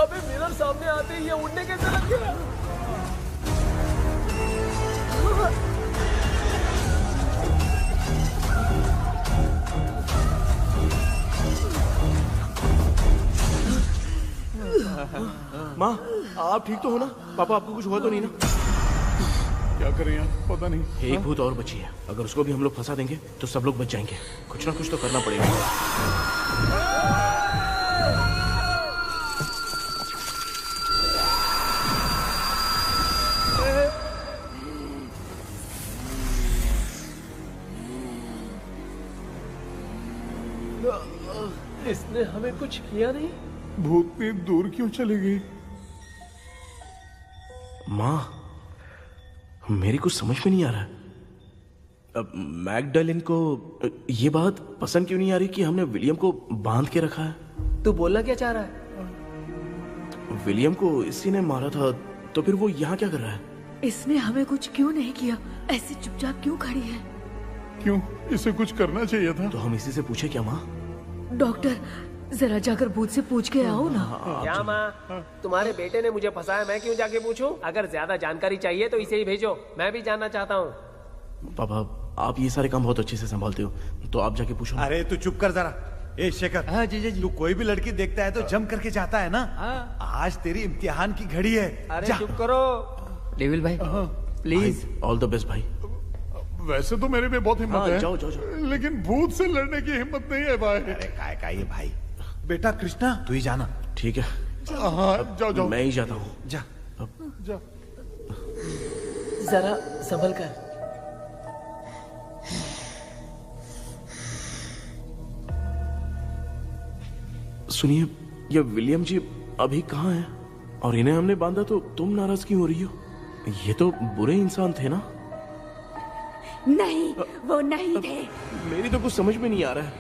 अबे मिरर सामने आते ही ये उड़ने कैसे लग गया? माँ आप ठीक तो हो ना? पापा आपको कुछ हुआ तो नहीं ना? क्या करें यार पता नहीं। एक भूत और बची है, अगर उसको भी हम लोग फंसा देंगे तो सब लोग बच जाएंगे। कुछ ना कुछ तो करना पड़ेगा। इसने हमें कुछ किया नहीं। भूतनी दूर क्यों चली गई? माँ, मेरी कुछ समझ में नहीं आ रहा। अब मैगडालिन को ये बात पसंद क्यों नहीं आ रही कि हमने विलियम को बांध के रखा है? तू बोलना क्या चाह रहा है? विलियम को इसी ने मारा था, तो फिर वो यहाँ क्या कर रहा है? इसने हमें कुछ क्यों नहीं किया? ऐसे चुपचाप क्यों खड़ी है? क्यों? इसे कुछ करना चाहिए था। तो हम इसी से पूछे क्या माँ? डॉक्टर, जरा जाकर भूत से पूछ के आओ ना। क्या माँ, तुम्हारे बेटे ने मुझे फंसाया, मैं क्यों जाके पूछूं? अगर ज्यादा जानकारी चाहिए तो इसे ही भेजो, मैं भी जानना चाहता हूँ। पापा, आप ये सारे काम बहुत अच्छे से संभालते हो, तो आप जाके पूछो। अरे तू चुप कर जरा। ए शेखर, हाँ जी जी। तू कोई भी लड़की देखता है तो जम करके जाता है ना। आज तेरी इम्तिहान की घड़ी है। अरे चुप करो डेविल भाई, प्लीज। ऑल द बेस्ट भाई। वैसे तो मेरे में बहुत हिम्मत है, जाओ, जाओ, जाओ। लेकिन भूत से लड़ने की हिम्मत नहीं है भाई। अरे काय का ये भाई। बेटा कृष्णा, तू ही जाना। ठीक है, हाँ जाओ जाओ। मैं ही जाता हूँ। जा जा। जरा संभल कर। सुनिए, ये विलियम जी अभी कहाँ हैं? और इन्हें हमने बांधा तो तुम नाराज क्यों हो रही हो? ये तो बुरे इंसान थे ना? नहीं, वो नहीं थे। मेरी तो कुछ समझ में नहीं आ रहा है।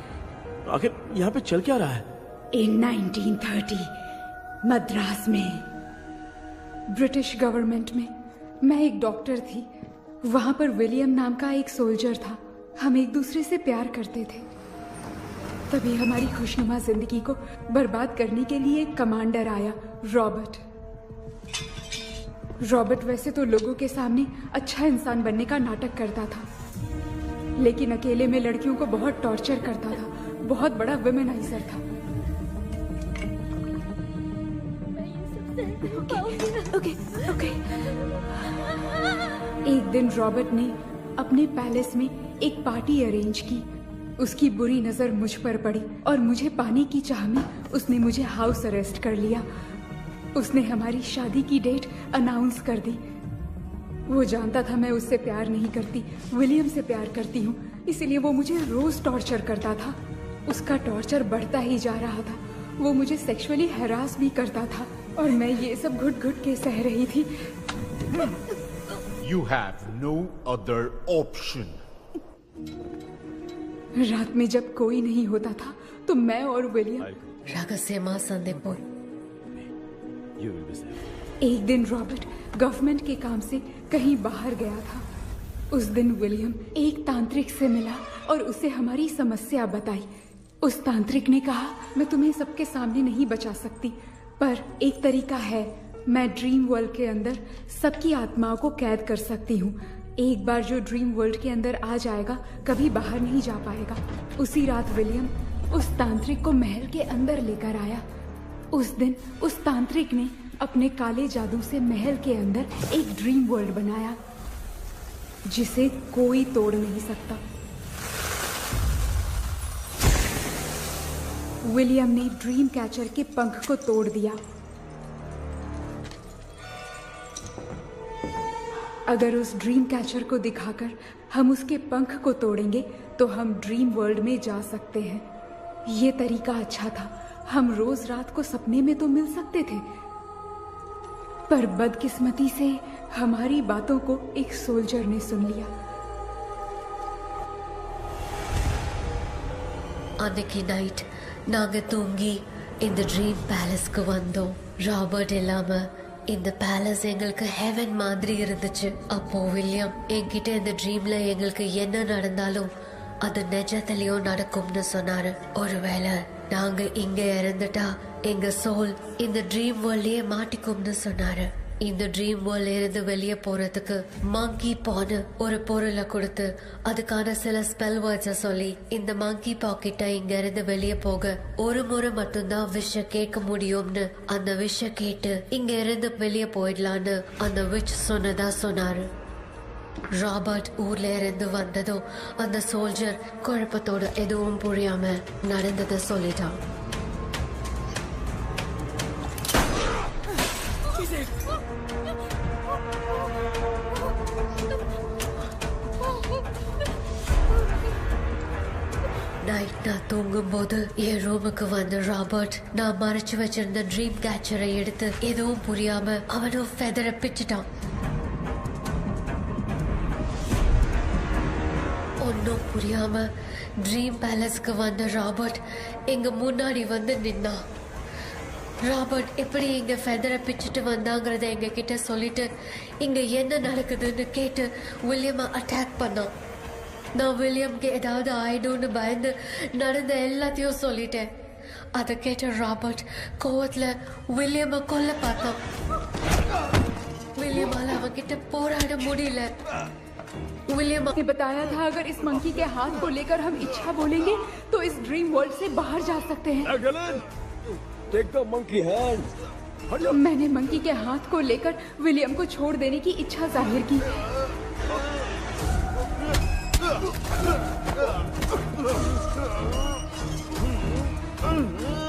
आखिर यहाँ पे चल क्या रहा है? इन 1930 मद्रास में ब्रिटिश गवर्नमेंट में मैं एक डॉक्टर थी। वहां पर विलियम नाम का एक सोल्जर था। हम एक दूसरे से प्यार करते थे। तभी हमारी खुशनुमा जिंदगी को बर्बाद करने के लिए एक कमांडर आया, रॉबर्ट। रॉबर्ट वैसे तो लोगों के सामने अच्छा इंसान बनने का नाटक करता था, लेकिन अकेले में लड़कियों को बहुत टॉर्चर करता था। बहुत बड़ा वुमेनाइजर था। ओके। एक दिन रॉबर्ट ने अपने पैलेस में एक पार्टी अरेंज की। उसकी बुरी नजर मुझ पर पड़ी और मुझे पाने की चाह में उसने मुझे हाउस अरेस्ट कर लिया। उसने हमारी शादी की डेट अनाउंस कर दी। वो जानता था मैं उससे प्यार नहीं करती, विलियम से प्यार करती हूँ, इसलिए वो मुझे रोज टॉर्चर करता था। उसका टॉर्चर बढ़ता ही जा रहा था। वो मुझे सेक्सुअली हैरास भी करता था और मैं ये सब घुट-घुट के सह रही थी। You have no other option. रात में जब कोई नहीं होता था तो मैं और विलियम एक दिन रॉबर्ट गवर्नमेंट के काम से कहीं बाहर गया था। उस दिन विलियम एक तांत्रिक से मिला और उसे हमारी समस्या बताई। उस तांत्रिक ने कहा, मैं तुम्हें सबके सामने नहीं बचा सकती, पर एक तरीका है। मैं ड्रीम वर्ल्ड के अंदर सबकी आत्माओं को कैद कर सकती हूँ। एक बार जो ड्रीम वर्ल्ड के अंदर आ जाएगा कभी बाहर नहीं जा पाएगा। उसी रात विलियम उस तांत्रिक को महल के अंदर लेकर आया। उस दिन उस तांत्रिक ने अपने काले जादू से महल के अंदर एक ड्रीम वर्ल्ड बनाया जिसे कोई तोड़ नहीं सकता। विलियम ने ड्रीम कैचर के पंख को तोड़ दिया। अगर उस ड्रीम कैचर को दिखाकर हम उसके पंख को तोड़ेंगे तो हम ड्रीम वर्ल्ड में जा सकते हैं। ये तरीका अच्छा था। हम रोज रात को सपने में तो मिल सकते थे, पर बदकिस्मती से हमारी बातों को एक सोल्जर ने सुन लिया। அன்னைக்கு நைட் நாங்க தூங்கி இந்த ட்ரீம் பேலஸ்க்கு வந்தோம். ராபர்ட் இல்லாம இந்த பேலஸ் எங்களுக்கு ஹெவன் மாதிரி இருந்துச்சு. அப்போ வில்லியம் என்கிட்ட இந்த ட்ரீம்ல எங்களுக்கு என்ன நடந்தாலும் அது நிஜத்திலயும் நடக்கும்னு சொன்னாரு. ஒருவேளை நாங்க இங்க இறந்துட்டா எங்க சோல் இந்த ட்ரீம் வேர்ல்ட்லயே மாட்டிக்கும்னு சொன்னாரு. இந்த ட்ரீம் வேர்ல்ட்ல இருந்து வெளியே போறதுக்கு மங்கி பான்னு ஒரு பொருளை கொடுத்து அதுக்கான சில ஸ்பெல் வேர்ட்ஸை சொல்லி இந்த மங்கி பாக்கிட்ட இங்க இருந்து வெளியே போக ஒரு முறை மட்டும்தான் விஷ கேட்க முடியும்னு அந்த விஷ கேட்டு இங்க இருந்து வெளியே போயிடலான்னு அந்த விச் சொன்னதா சொன்னாரு. ராபர்ட் ஊர்ல இருந்து வந்ததும் அந்த சோல்ஜர் குழப்பத்தோட எதுவும் புரியாம நடந்ததை சொல்லிட்டான். நைட் நான் தூங்கும்போது என் ரூமுக்கு வந்த ராபர்ட் நான் மறைச்சு வச்சிருந்த ட்ரீம் கேச்சரை எடுத்து எதுவும் புரியாம அவனும் ஃபெதரை பிச்சுட்டான். ஒன்னும் புரியாம ட்ரீம் பேலஸ்க்கு வந்த ராபர்ட் எங்க முன்னாடி வந்து நின்னான். ராபர்ட் எப்படி இங்க ஃபெதரை பிச்சுட்டு வந்தாங்கிறத எங்க கிட்ட சொல்லிட்டு இங்க என்ன நடக்குதுன்னு கேட்டு வில்லியமை அட்டாக் பண்ணான். நான் வில்லியம்க்கு ஏதாவது ஆயிடும்னு பயந்து நடந்த எல்லாத்தையும் சொல்லிட்டேன். அதை கேட்ட ராபர்ட் கோவத்துல வில்லியமை கொல்ல பார்த்தான். विलियम அவன்கிட்ட போராட முடியல. विलियम ने बताया था अगर इस मंकी के हाथ को लेकर हम इच्छा बोलेंगे तो इस ड्रीम वर्ल्ड से बाहर जा सकते हैं. Take the monkey hand. मैंने मंकी के हाथ को लेकर विलियम को छोड़ देने की इच्छा जाहिर की.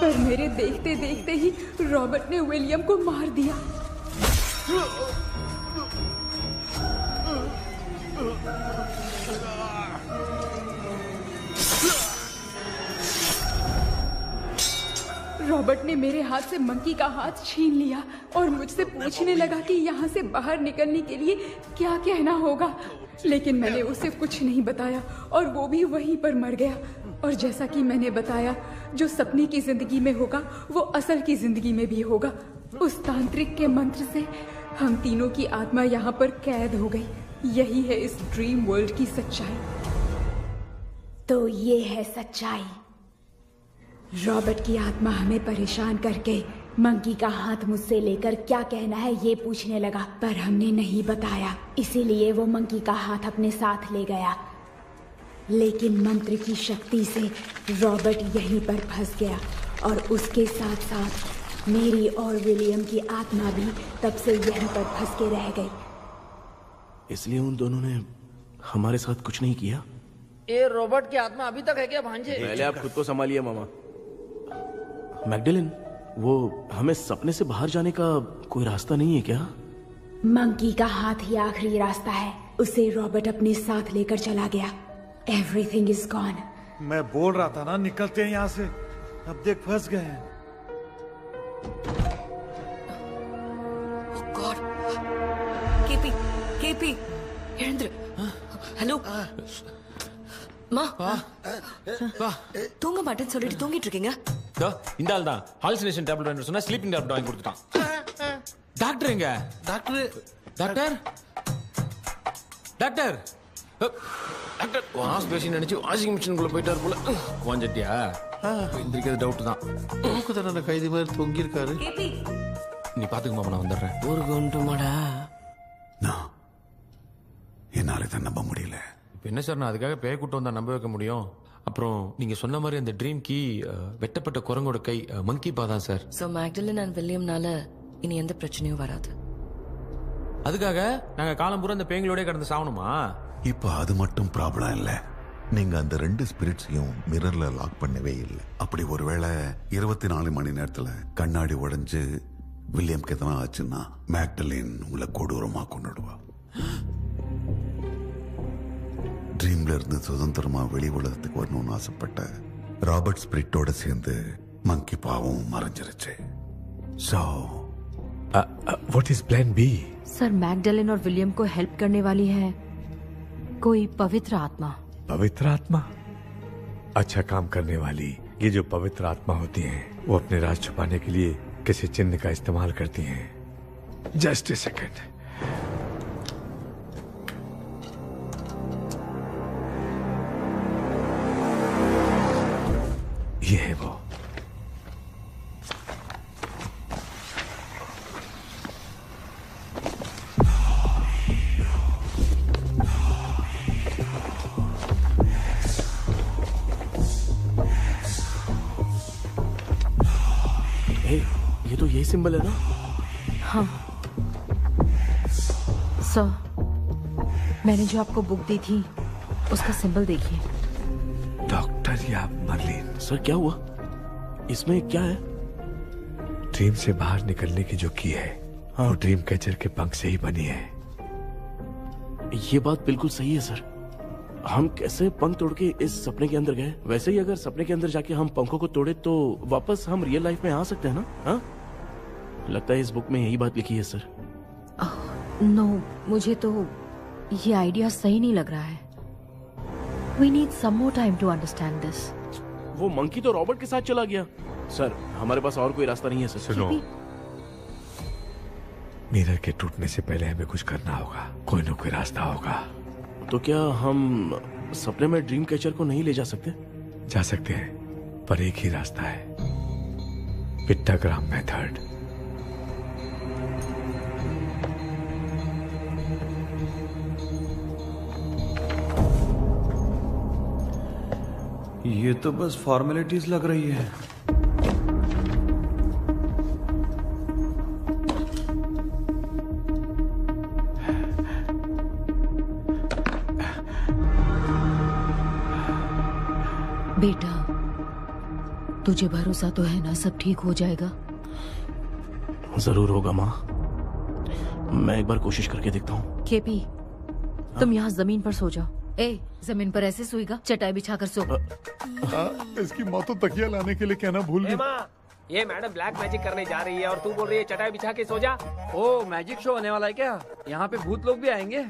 पर मेरे देखते देखते ही रॉबर्ट ने विलियम को मार दिया. रॉबर्ट ने मेरे हाथ से मंकी का हाथ छीन लिया और मुझसे पूछने लगा कि यहाँ से बाहर निकलने के लिए क्या कहना होगा. लेकिन मैंने उसे कुछ नहीं बताया और वो भी वहीं पर मर गया. और जैसा कि मैंने बताया, जो सपने की जिंदगी में होगा वो असल की जिंदगी में भी होगा. उस तांत्रिक के मंत्र से हम तीनों की आत्मा यहाँ पर कैद हो गई. यही है इस ड्रीम वर्ल्ड की सच्चाई. तो ये है सच्चाई. रॉबर्ट की आत्मा हमें परेशान करके मंकी का हाथ मुझसे लेकर क्या कहना है ये पूछने लगा, पर हमने नहीं बताया. इसीलिए वो मंकी का हाथ अपने साथ ले गया. लेकिन मंत्र की शक्ति से रॉबर्ट यहीं पर फंस गया और उसके साथ साथ मेरी और विलियम की आत्मा भी तब से यहीं पर फंस के रह गई. इसलिए उन दोनों ने हमारे साथ कुछ नहीं किया. ये रॉबर्ट की आत्मा अभी तक है क्या भांजे? पहले आप खुद को संभालिए मामा. मैगडेलिन, वो हमें सपने से बाहर जाने का कोई रास्ता नहीं है क्या? मंकी का हाथ ही आखिरी रास्ता है. उसे रॉबर्ट अपने साथ लेकर चला गया. Everything is gone. मैं बोल रहा था ना निकलते हैं यहाँ से. अब देख फंस गए हैं. गॉड. केपी எழுந்துரு. ஹலோ மா, தூங்க மாட்டேன்னு சொல்லிட்டு தூங்கிட்டு இருக்கீங்க. இந்த ஆள் தான் ஹாலுசினேஷன் டேப்லெட் வாங்கி சொன்னா ஸ்லீப்பிங் டேப்லெட் வாங்கி கொடுத்துட்டான். டாக்டர் எங்க? Doctor doctor doctor doctor wash basin நினைச்சு வாஷிங் மிஷினுக்குள்ள போயிட்டாரு போல. வாஞ்சிட்டியா? எந்திரிக்கிறது டவுட் தான். தூக்கு தண்டனை கைதி மாதிரி தொங்கி இருக்காரு. நீ பாத்துக்க மாமா, நான் வந்துடுறேன். ஒரு கொண்டுமாடா. என்னால இதை நம்ப முடியல. இப்போ என்ன சார், நான் அதுக்காக பேய் கூட்டம் வந்தா நம்ப வைக்க முடியும்? அப்புறம் நீங்க சொன்ன மாதிரி அந்த ட்ரீம் கீ வெட்டப்பட்ட குரங்கோட கை மங்கி பா தான் சார். சோ மேக்டலின் அண்ட் வில்லியம்னால இனி எந்த பிரச்சனையும் வராது. அதுக்காக நாங்க காலம் பூரா அந்த பேய்களோட கடந்து சாவணுமா? இப்ப அது மட்டும் ப்ராப்ளம் இல்ல. நீங்க அந்த 2 ஸ்பிரிட்ஸையும் மிரர்ல லாக் பண்ணவே இல்லை. அப்படி ஒருவேளை 24 மணி நேரத்துல கண்ணாடி உடைஞ்சு வில்லியம்க்கு எதனா ஆச்சுன்னா மேக்டலின் உங்களை கொடூரமா கொண்டுடுவா. ட்ரீம்ல இருந்து சுதந்திரமா வெளி உலகத்துக்கு வரணும்னு ஆசைப்பட்ட ராபர்ட் ஸ்பிரிட்டோட சேர்ந்து மங்கி பாவம் மறைஞ்சிருச்சு. So, what is plan B? Sir, Magdalene और विलियम को हेल्प करने वाली है कोई पवित्र आत्मा. पवित्र आत्मा? अच्छा काम करने वाली ये जो पवित्र आत्मा होती हैं, वो अपने राज छुपाने के लिए किसी चिन्ह का इस्तेमाल करती हैं. Just a second. ये है वो. ये तो यही सिंबल है ना? हाँ सर, मैंने जो आपको बुक दी थी उसका सिंबल देखिए. डॉक्टर या मर्लिन. सर क्या हुआ? इसमें क्या है? ड्रीम से बाहर निकलने की जो की है, हाँ, वो ड्रीम कैचर के पंख से ही बनी है. ये बात बिल्कुल सही है सर. हम कैसे पंख तोड़ के इस सपने के अंदर गए? वैसे ही अगर सपने के अंदर जाके हम पंखों को तोड़े तो वापस हम रियल लाइफ में आ सकते हैं ना? हाँ? लगता है इस बुक में यही बात लिखी है सर। नो, मुझे तो ये आइडिया सही नहीं लग रहा है। We need some more time to understand this. वो मंकी तो रॉबर्ट के साथ चला गया। सर, हमारे पास और कोई रास्ता नहीं है सर। सुनो, मिरर के टूटने से पहले हमें कुछ करना होगा। कोई न कोई रास्ता होगा। तो क्या हम सपने में ड्रीम कैचर को नहीं ले जा सकते? जा सकते हैं, पर एक ही रास्ता है, पिट्टाग्राम मेथड। ये तो बस फॉर्मेलिटीज लग रही है। बेटा, तुझे भरोसा तो है ना सब ठीक हो जाएगा? जरूर होगा माँ। मैं एक बार कोशिश करके देखता हूँ। केपी, तुम यहाँ जमीन पर सो जाओ। ए, जमीन पर ऐसे सोएगा? चटाई बिछाकर सो। इसकी माँ तो तकिया लाने के लिए कहना भूल गई। ये मैडम ब्लैक मैजिक करने जा रही है और तू बोल रही है चटाई बिछा के सो जा। ओ, मैजिक शो होने वाला है क्या? यहाँ पे भूत लोग भी आएंगे?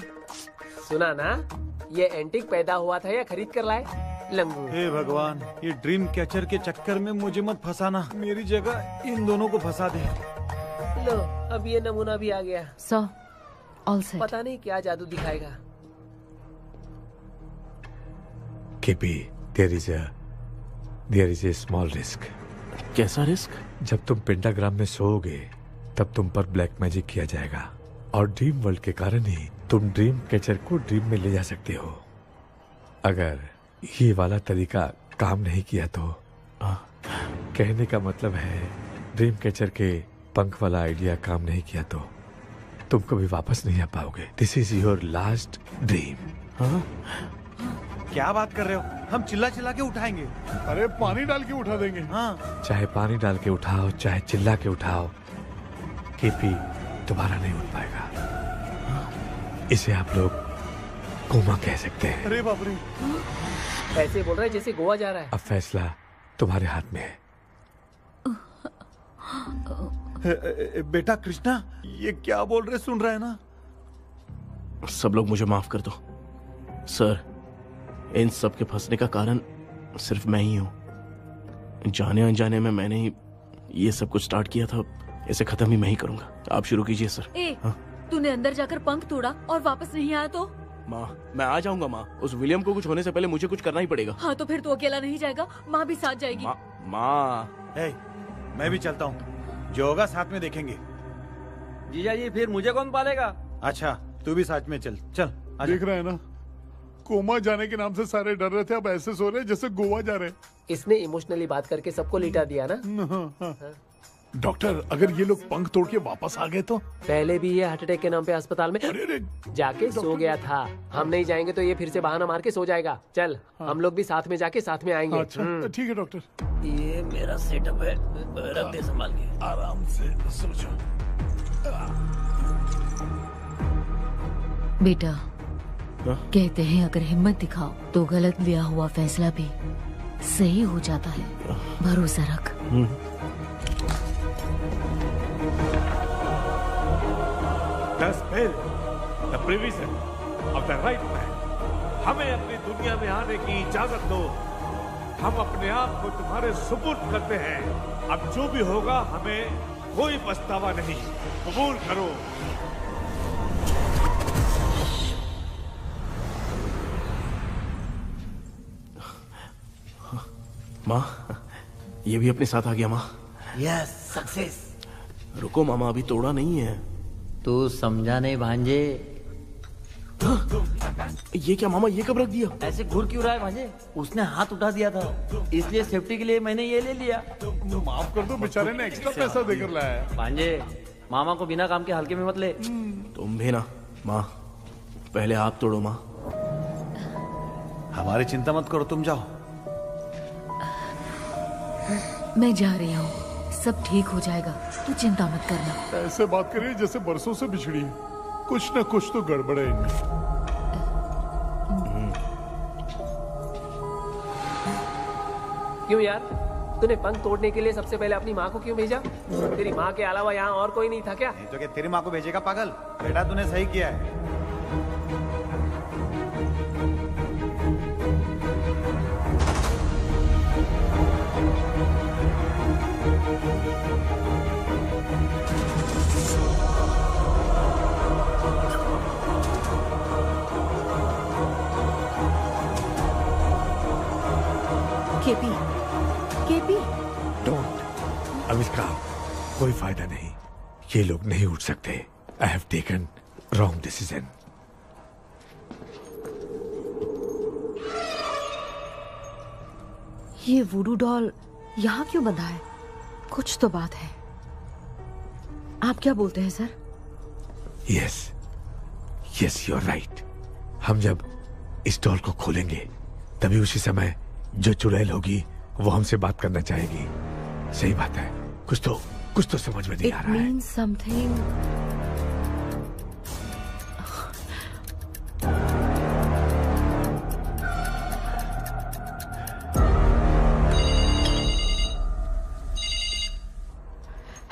सुना ना, ये एंटीक पैदा हुआ था या खरीद कर लाए? लंगू। हे भगवान, ये ड्रीम कैचर के चक्कर में मुझे मत फंसाना। मेरी जगह इन दोनों को फंसा दे। लो, अब ये नमूना भी आ गया। सो, ऑल सेट। पता नहीं क्या जादू दिखाएगा। KP, there is a small risk। कैसा रिस्क? जब तुम पेंटाग्राम में सोओगे तब तुम पर ब्लैक मैजिक किया जाएगा और ड्रीम वर्ल्ड के कारण ही तुम ड्रीम कैचर को ड्रीम में ले जा सकते हो। अगर ये वाला तरीका काम नहीं किया तो कहने का मतलब है ड्रीम कैचर के पंख वाला आइडिया काम नहीं किया तो तुम कभी वापस नहीं आ पाओगे। This is your last dream. क्या बात कर रहे हो? हम चिल्ला चिल्ला के उठाएंगे। अरे पानी डाल के उठा देंगे। हाँ, चाहे पानी डाल के उठाओ, चाहे चिल्ला के उठाओ, केपी दोबारा नहीं उठ पाएगा। इसे आप लोग कोमा कह सकते हैं। अरे बाप रे, ऐसे बोल रहे हैं जैसे गोवा जा रहा है। अब फैसला तुम्हारे हाथ में है। बेटा कृष्णा, ये क्या बोल रहे सुन रहा है ना? सब लोग मुझे माफ कर दो सर। इन सब के फंसने का कारण सिर्फ मैं ही हूँ। जाने अनजाने में मैंने ही ये सब कुछ स्टार्ट किया था। इसे खत्म ही मैं ही करूंगा। आप शुरू कीजिए सर। तूने अंदर जाकर पंख तोड़ा और वापस नहीं आया तो? माँ, मैं आ जाऊंगा माँ। उस विलियम को कुछ होने से पहले मुझे कुछ करना ही पड़ेगा। हाँ, तो फिर तू अकेला नहीं जाएगा, माँ भी साथ जाएगी। माँ, मैं भी चलता हूँ, जो होगा साथ में देखेंगे। जीजा जी, फिर मुझे कौन पालेगा? अच्छा, तू भी साथ में चल। चल, देख रहे हैं ना, कोमा जाने के नाम से सारे डर रहे थे, अब ऐसे सो रहे जैसे गोवा जा रहे। इसने इमोशनली बात करके सबको लिटा दिया ना। डॉक्टर, अगर ये लोग पंख तोड़ के वापस आ गए तो? पहले भी ये हार्ट अटैक के नाम पे अस्पताल में जाके सो गया था। हम नहीं जाएंगे तो ये फिर से बहाना मार के सो जाएगा। चल, हम लोग भी साथ में जाके साथ में आएंगे। अच्छा, ठीक है डॉक्टर। ये मेरा सेटअप है, रख दे संभाल के। आराम से सो जाओ। बेटा, कहते हैं अगर हिम्मत दिखाओ तो गलत लिया हुआ फैसला भी सही हो जाता है। भरोसा रख। The spell, the provision of the right man। हमें अपनी दुनिया में आने की इजाजत दो। हम अपने आप को तुम्हारे सुपुर्द करते हैं। अब जो भी होगा हमें कोई पछतावा नहीं। कबूल करो। माँ, ये भी अपने साथ आ गया। माँ, यस, सक्सेस। रुको मामा, अभी तोड़ा नहीं है। तू समझा नहीं भांजे। ये क्या मामा, ये कब रख दिया? ऐसे घूर क्यों रहा है भांजे? उसने हाथ उठा दिया था, इसलिए सेफ्टी के लिए मैंने ये ले लिया। माफ कर दो, बेचारे ने एक्स्ट्रा पैसा देकर लाया है। भांजे, मामा को बिना काम के हल्के में मत ले। तुम भी ना। माँ, पहले आप तोड़ो। माँ, हमारी चिंता मत करो, तुम जाओ। मैं जा रही हूँ, सब ठीक हो जाएगा, तू चिंता मत करना। ऐसे बात करिए जैसे बरसों से बिछड़ी है। कुछ न कुछ तो गड़बड़ है इनमें। क्यों यार? तूने पंख तोड़ने के लिए सबसे पहले अपनी माँ को क्यों भेजा? तेरी माँ के अलावा यहाँ और कोई नहीं था क्या? नहीं तो क्या तेरी माँ को भेजेगा पागल? बेटा तूने सही किया है। केपी, केपी, डोंट अविष्का, कोई फायदा नहीं। ये लोग नहीं उठ सकते। I have taken wrong decision. ये वुडू डॉल यहाँ क्यों बंधा है? कुछ तो बात है। आप क्या बोलते हैं sir? Yes yes, you are right. हम जब इस डॉल को खोलेंगे तभी उसी समय जो चुड़ैल होगी वो हमसे बात करना चाहेगी। सही बात है। कुछ तो समझ में नहीं आ रहा है। It means something.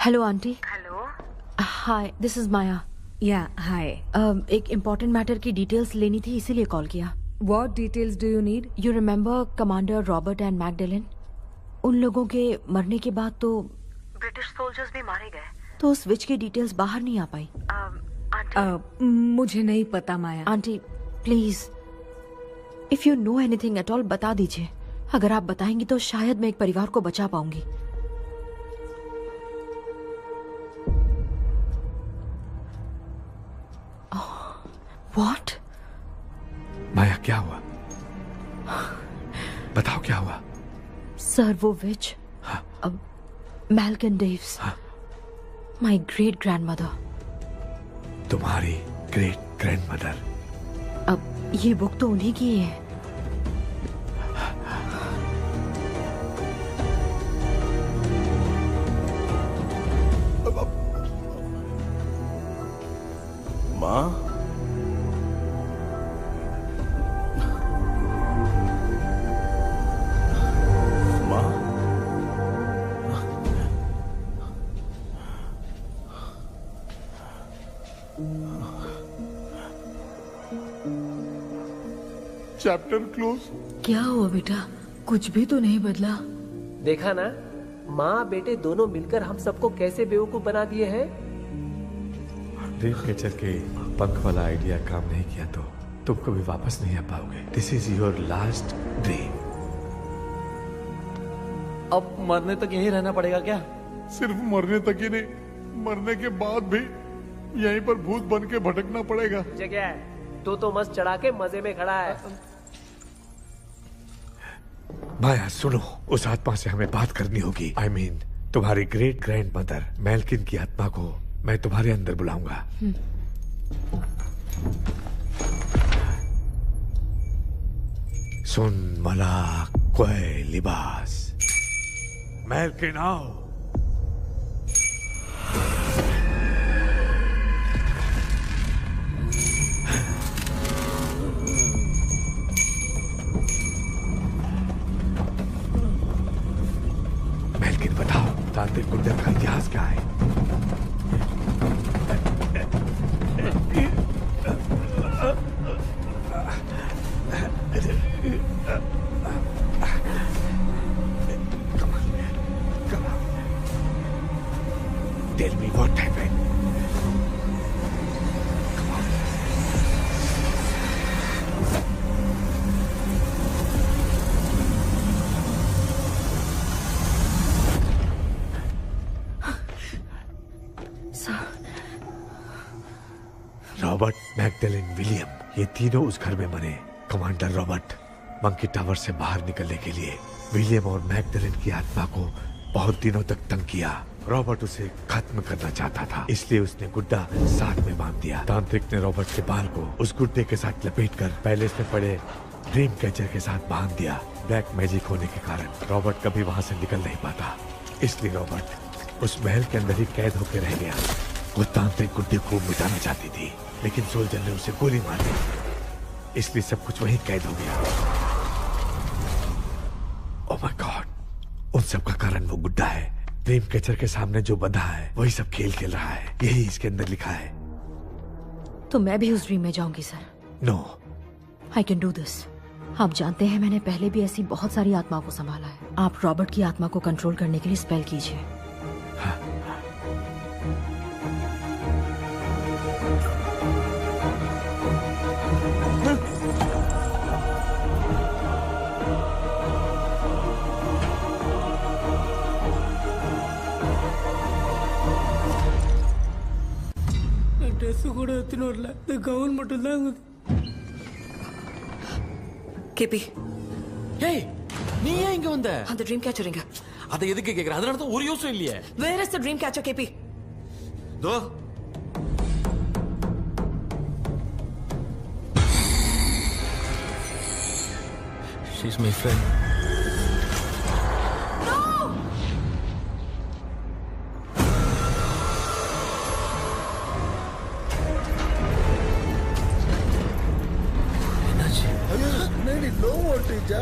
Hello aunty. Hello. Hi, this is Maya. Yeah hi. एक इम्पोर्टेंट मैटर की डिटेल्स लेनी थी, इसीलिए कॉल किया। What details do you need? You remember commander Robert and Magdalene? उन लोगों के मरने के बाद तो ब्रिटिश सोल्जर्स भी मारे गए। तो उस विच की डिटेल्स बाहर नहीं आ पाई। मुझे नहीं पता Maya. Aunty please, if you know anything at all बता दीजिए। अगर आप बताएंगी तो शायद मैं एक परिवार को बचा पाऊंगी। व्हाट? माया क्या हुआ? बताओ क्या हुआ? सर वो विच, मैल्कन डेव्स, माय ग्रेट ग्रैंडमदर। तुम्हारी ग्रेट ग्रैंडमदर? अब ये बुक तो उन्हीं की है। माँ, चैप्टर क्लोज। क्या हुआ बेटा? कुछ भी तो नहीं बदला। देखा ना, माँ बेटे दोनों मिलकर हम सबको कैसे बेवकूफ बना दिए हैं। ड्रीम कैचर के पंख वाला आइडिया काम नहीं किया तो तुम कभी वापस नहीं आ पाओगे। This is your last dream. अब मरने तक यहीं रहना पड़ेगा क्या? सिर्फ मरने तक ही नहीं, मरने के बाद भी यहीं पर भूत बन के भटकना पड़ेगा। जगह है तो मस्त चढ़ा के मजे में खड़ा है। माया सुनो, उस आत्मा से हमें बात करनी होगी। I mean, तुम्हारी ग्रेट ग्रैंड मदर मैल्किन की आत्मा को मैं तुम्हारे अंदर बुलाऊंगा। सुन मला कोई लिबास, मैल्किन आओ। मैल्किन बताओ, तांत्रिक कुंडल का इतिहास क्या है? Tell me what happened. Robert, Magdalene, William, ये तीनों उस घर में मरे। कमांडर रॉबर्ट मंकी टावर से बाहर निकलने के लिए विलियम और मैगडेलिन की आत्मा को बहुत दिनों तक तंग किया। रॉबर्ट उसे खत्म करना चाहता था, इसलिए उसने गुड्डा साथ में बांध दिया। तांत्रिक ने रॉबर्ट के बाल को उस गुड्डे के साथ लपेटकर पैलेस में पड़े ड्रीम कैचर के साथ बांध दिया। ब्लैक मैजिक होने के कारण रॉबर्ट कभी वहां से निकल नहीं पाता, इसलिए रॉबर्ट उस महल के अंदर ही कैद होकर रह गया। वो तांत्रिक गुड्डे को मिटाना चाहती थी, लेकिन सोल्जर ने उसे गोली मार दी, इसलिए सब कुछ वहीं कैद हो गया। ओह माय गॉड, उन सब का कारण वो गुड्डा है। ड्रीम कैचर के सामने जो बंधा है वही सब खेल खेल रहा है, यही इसके अंदर लिखा है। तो मैं भी उस ड्रीम में जाऊंगी sir. No, I can do this. आप जानते हैं मैंने पहले भी ऐसी बहुत सारी आत्माओं को संभाला है। आप रॉबर्ट की आत्मा को कंट्रोल करने के लिए स्पेल कीजिए। ட்ரெஸ் கூட எடுத்துன்னு வரல, இந்த கவுன் மட்டும் தான். கேபி, ஏய் நீ ஏன் இங்க வந்த? அந்த ட்ரீம் கேச்சர் எங்க? அதை எதுக்கு கேக்குற? அதனால தான் ஒரு யூஸும் இல்லையே. Where is the dream catcher கேபி? தோ She's my friend. லோ வோல்டேஜா?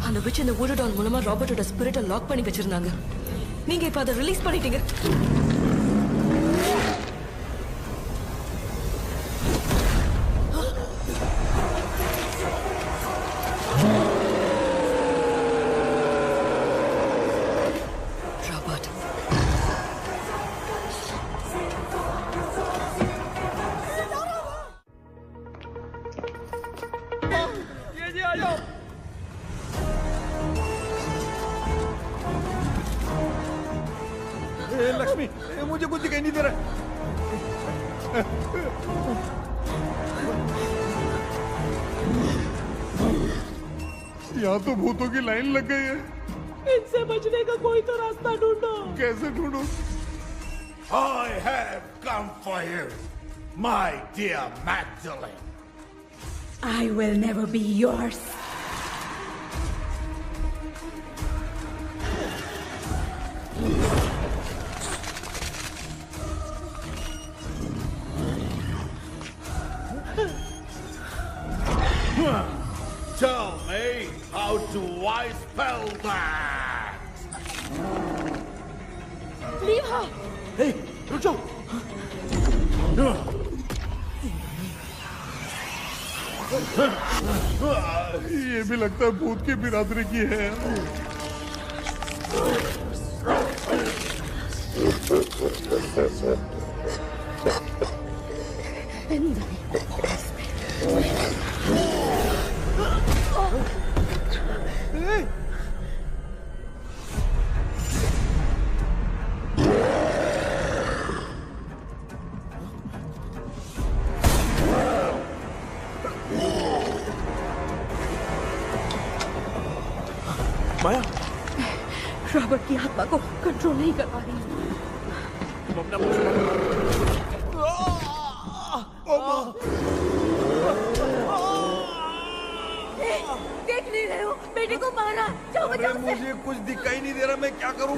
அந்த விட்ச் இந்த வுட் டால் மூலமா ராபர்ட்டோட ஸ்பிரிட்டை லாக் பண்ணி வச்சிருந்தாங்க. நீங்க இப்ப அதை ரிலீஸ் பண்ணிட்டீங்க. लक्ष्मी, मुझे कुछ दिखाई नहीं दे रहा। यहाँ तो भूतों की लाइन लग गई है। इनसे बचने का कोई तो रास्ता ढूंढो। कैसे ढूंढो? I have come for you, my dear Magdalene. I will never be yours. Tell me, how do I spell that? Leave her. Hey, रुक जाओ। ये भी लगता है भूत की बिरादरी की है। माया, रॉबर्ट की आत्मा को कंट्रोल नहीं कर पा रही। देख नहीं रहे हो? बेटे को मारा। जाओ बचाओ उसे। मुझे कुछ दिखाई नहीं दे रहा, मैं क्या करूं?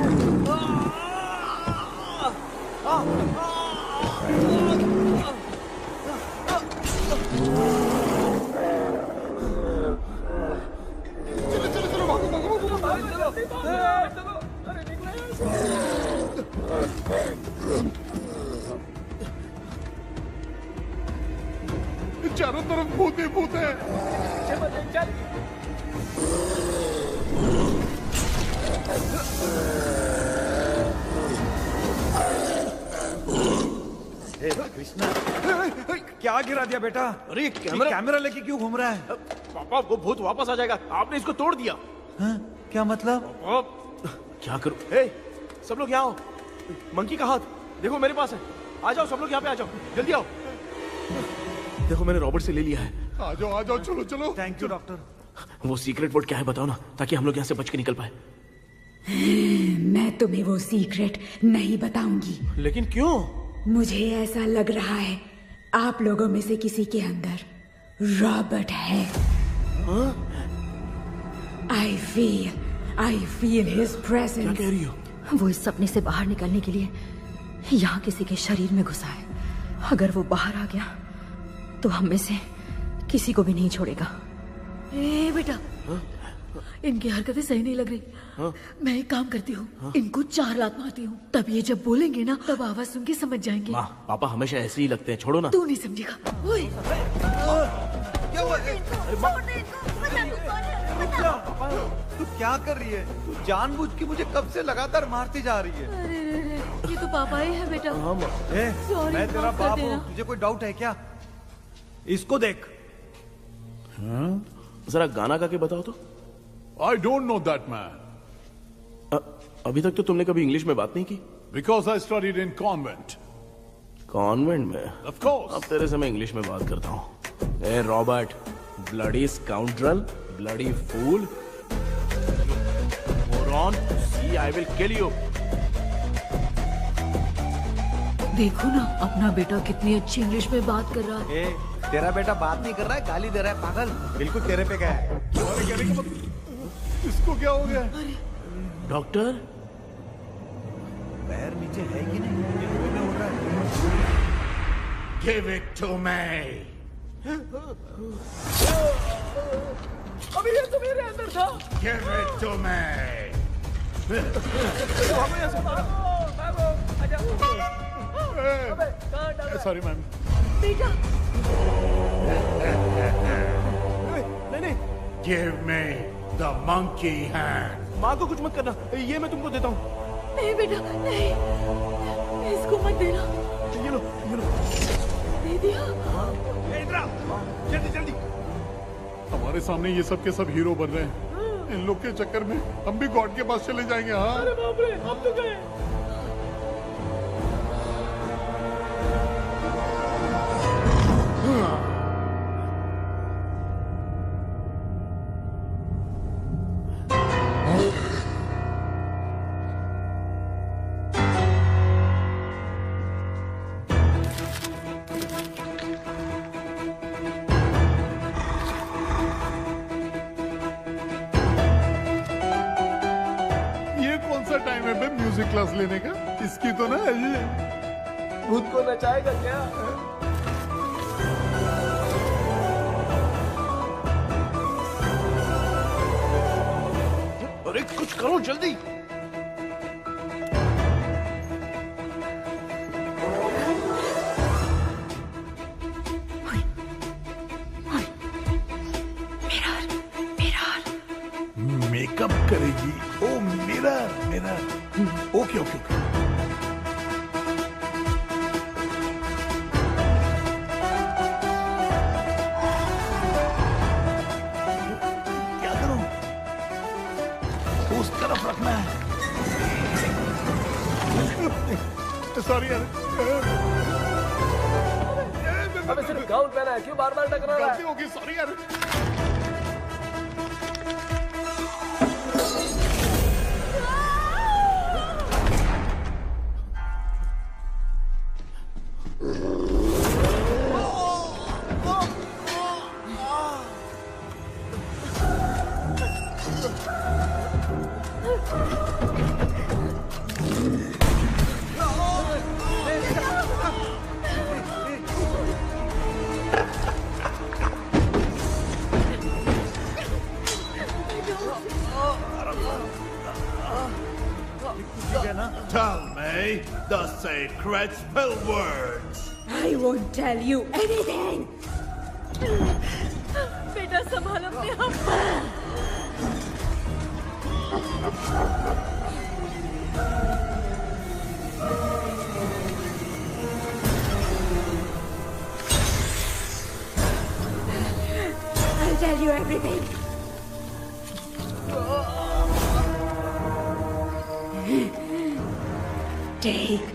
चारों तरफ भूत ही भूत है। कृष्णा, क्या गिरा दिया बेटा? अरे कैमरा लेके क्यों घूम रहा है? पापा, वो भूत वापस आ जाएगा। आपने इसको तोड़ दिया। हाँ? क्या मतलब? क्या करूं? सब लोग यहाँ आओ। मंकी का हाथ देखो मेरे पास है। आ जाओ सब लोग, यहाँ पे आ जाओ, जल्दी आओ। देखो मैंने रॉबर्ट से ले लिया है। आ जाओ, चलो चलो। Thank you doctor. वो सीक्रेट वर्ड क्या है बताओ ना, ताकि हम लोग यहाँ से बच के निकल पाए। मैं तुम्हें वो सीक्रेट नहीं बताऊंगी। लेकिन क्यों? मुझे ऐसा लग रहा है आप लोगों में से किसी के अंदर रॉबर्ट है। I feel his presence. क्या कह रही हो? वो इस सपने से बाहर निकलने के लिए यहाँ किसी के शरीर में घुसा है। अगर वो बाहर आ गया तो हम में से किसी को भी नहीं छोड़ेगा। ए बेटा, इनकी हरकतें सही नहीं लग रही। मैं एक काम करती हूँ, इनको 4 लात मारती हूँ, तब ये जब बोलेंगे ना तब आवाज सुन के समझ जाएंगे। माँ पापा हमेशा ऐसे ही लगते हैं, छोड़ो ना। तू नहीं समझेगा। ओए, क्या हुआ? तू क्या कर रही है? तू जानबूझ के मुझे कब से लगातार मारती जा रही है। अरे ये तो पापा ही है बेटा। Sorry, मैं तेरा माफ कर बाप देना। हूँ, तुझे कोई डाउट है क्या? इसको देख। जरा गाना गा के बताओ तो। I don't know that man. अभी तक तो तुमने कभी इंग्लिश में बात नहीं की। Because I studied in convent. Convent में? Of course. अब तेरे से मैं इंग्लिश में बात करता हूँ। ए Robert, bloody scoundrel, bloody fool, moron, see I will kill you. देखो ना अपना बेटा कितनी अच्छी इंग्लिश में बात कर रहा है। तेरा बेटा बात नहीं कर रहा है, गाली दे रहा है पागल। बिल्कुल तेरे पे गया है। इसको क्या हो गया? डॉक्टर, पैर नीचे है कि नहीं? ये मुंह में उड़ रहा है। Give it to me. अभी ये तो मेरे अंदर था। Give it to me. Sorry ma'am. बेटा, नहीं। Give me the monkey hand. माँ को कुछ मत करना, ये मैं तुमको देता हूँ। नहीं बेटा, नहीं, इसको मत देना। ये लो। दे दिया। जल्दी। हमारे सामने ये सब के सब हीरो बन रहे हैं। इन लोग के चक्कर में हम भी गॉड के पास चले जाएंगे। हाँ। अरे बाप रे, हम तो गए। टाइम है बे म्यूजिक क्लास लेने का? इसकी तो ना खुद को नचाएगा क्या? अरे कुछ करो जल्दी। मेकअप करेगी। ओ मिरर। ओके। क्या करूं? उस तरफ रखना है। सॉरी यार। अबे सिर्फ गाउन पहना है, क्यों बार-बार टकरा रहा है? गलती होगी, सॉरी यार। Tell me the sacred spell words. I won't tell you anything. बेटा संभाल अपने आप। I'll tell you everything. Take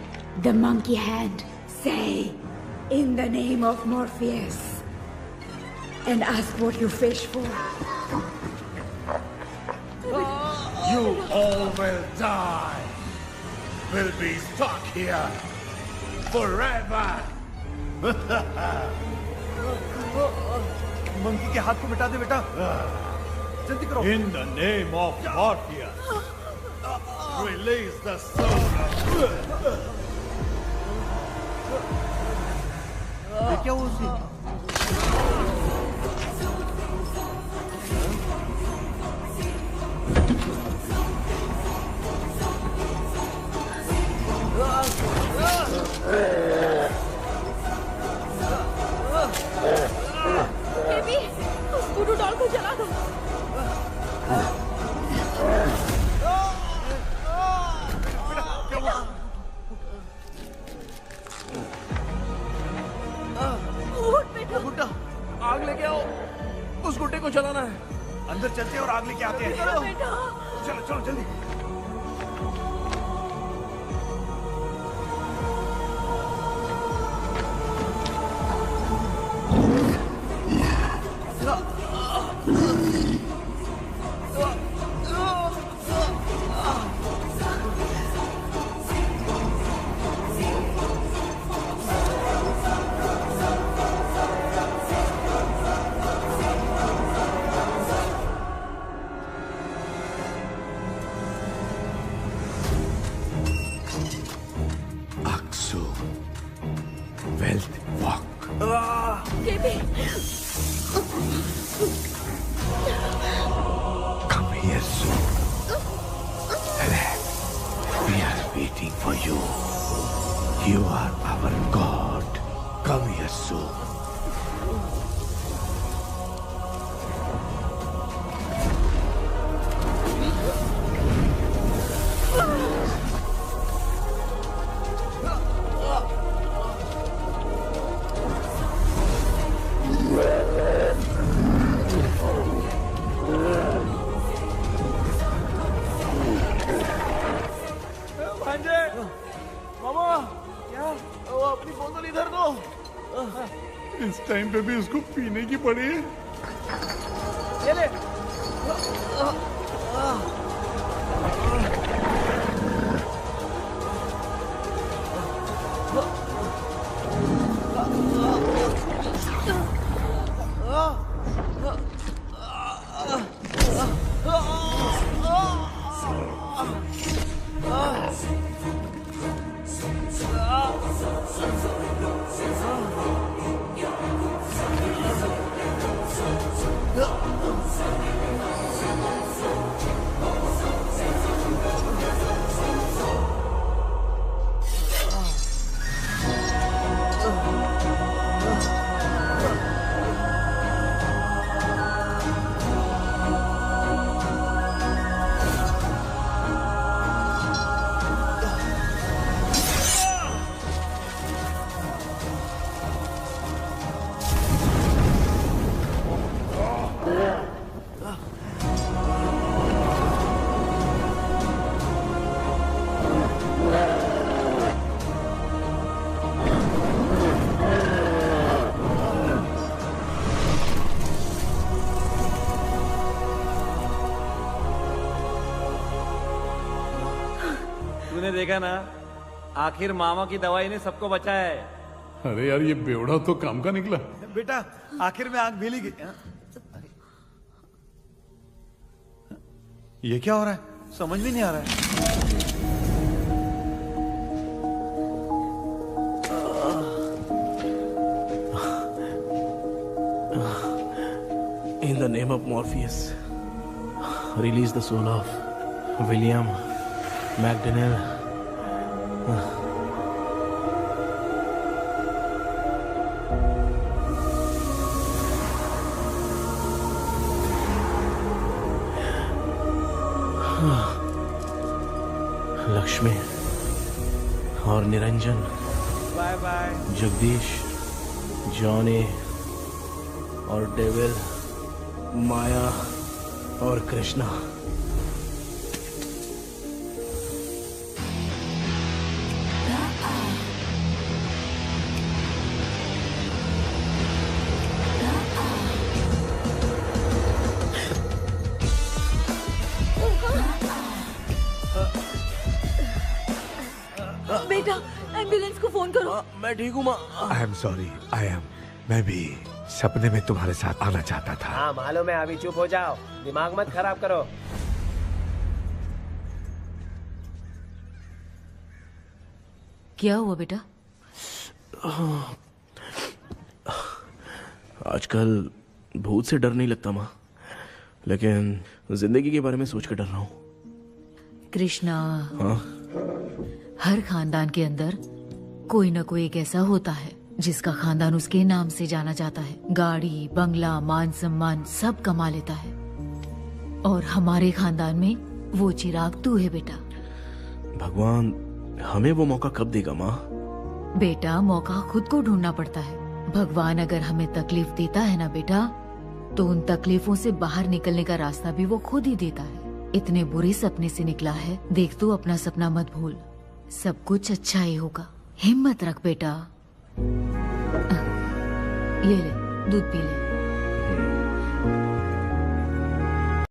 the monkey hand. Say, in the name of Morpheus, and ask what you fish for. You all will die. Will be stuck here forever. Monkey के हाथ को मिटा दे बेटा, जल्दी करो। In the name of Morpheus, release the soul of... ये क्या हुआ उसे? बेबी, उस गुडू डॉल को जला दो। गुड्डा, आग लेके आओ। उस गुड्डे को जलाना है। अंदर चलते और आग लेके आते हैं। चलो चलो जल्दी। इस टाइम पे भी उसको पीने की पड़ी है। ये ले। तूने देखा ना, आखिर मामा की दवाई ने सबको बचाया है। अरे यार, ये बेवड़ा तो काम का निकला। बेटा, आखिर में आग मिली गई। ये क्या हो रहा है? समझ में नहीं आ रहा है। In the name of Morpheus, release the soul of William McDaniel. Lakshmi और Niranjan, bye bye. Jagdish, Johnny और डेविल, माया और कृष्णा। बेटा, एम्बुलेंस को फोन करो। मैं ठीक हूँ माँ। आई एम सॉरी, मैं भी सपने में तुम्हारे साथ आना चाहता था। हाँ मालूम है, अभी चुप हो जाओ, दिमाग मत खराब करो। क्या हुआ बेटा? आजकल भूत से डर नहीं लगता माँ, लेकिन जिंदगी के बारे में सोच कर डर रहा हूँ। कृष्णा, हाँ? हर खानदान के अंदर कोई ना कोई एक ऐसा होता है जिसका खानदान उसके नाम से जाना जाता है। गाड़ी, बंगला, मान सम्मान सब कमा लेता है, और हमारे खानदान में वो चिराग तू है बेटा। भगवान हमें वो मौका कब देगा माँ? बेटा, मौका खुद को ढूंढना पड़ता है। भगवान अगर हमें तकलीफ देता है ना बेटा, तो उन तकलीफों से बाहर निकलने का रास्ता भी वो खुद ही देता है। इतने बुरे सपने से निकला है, देख तू अपना सपना मत भूल, सब कुछ अच्छा ही होगा। हिम्मत रख बेटा। ये ले, दूध पी ले।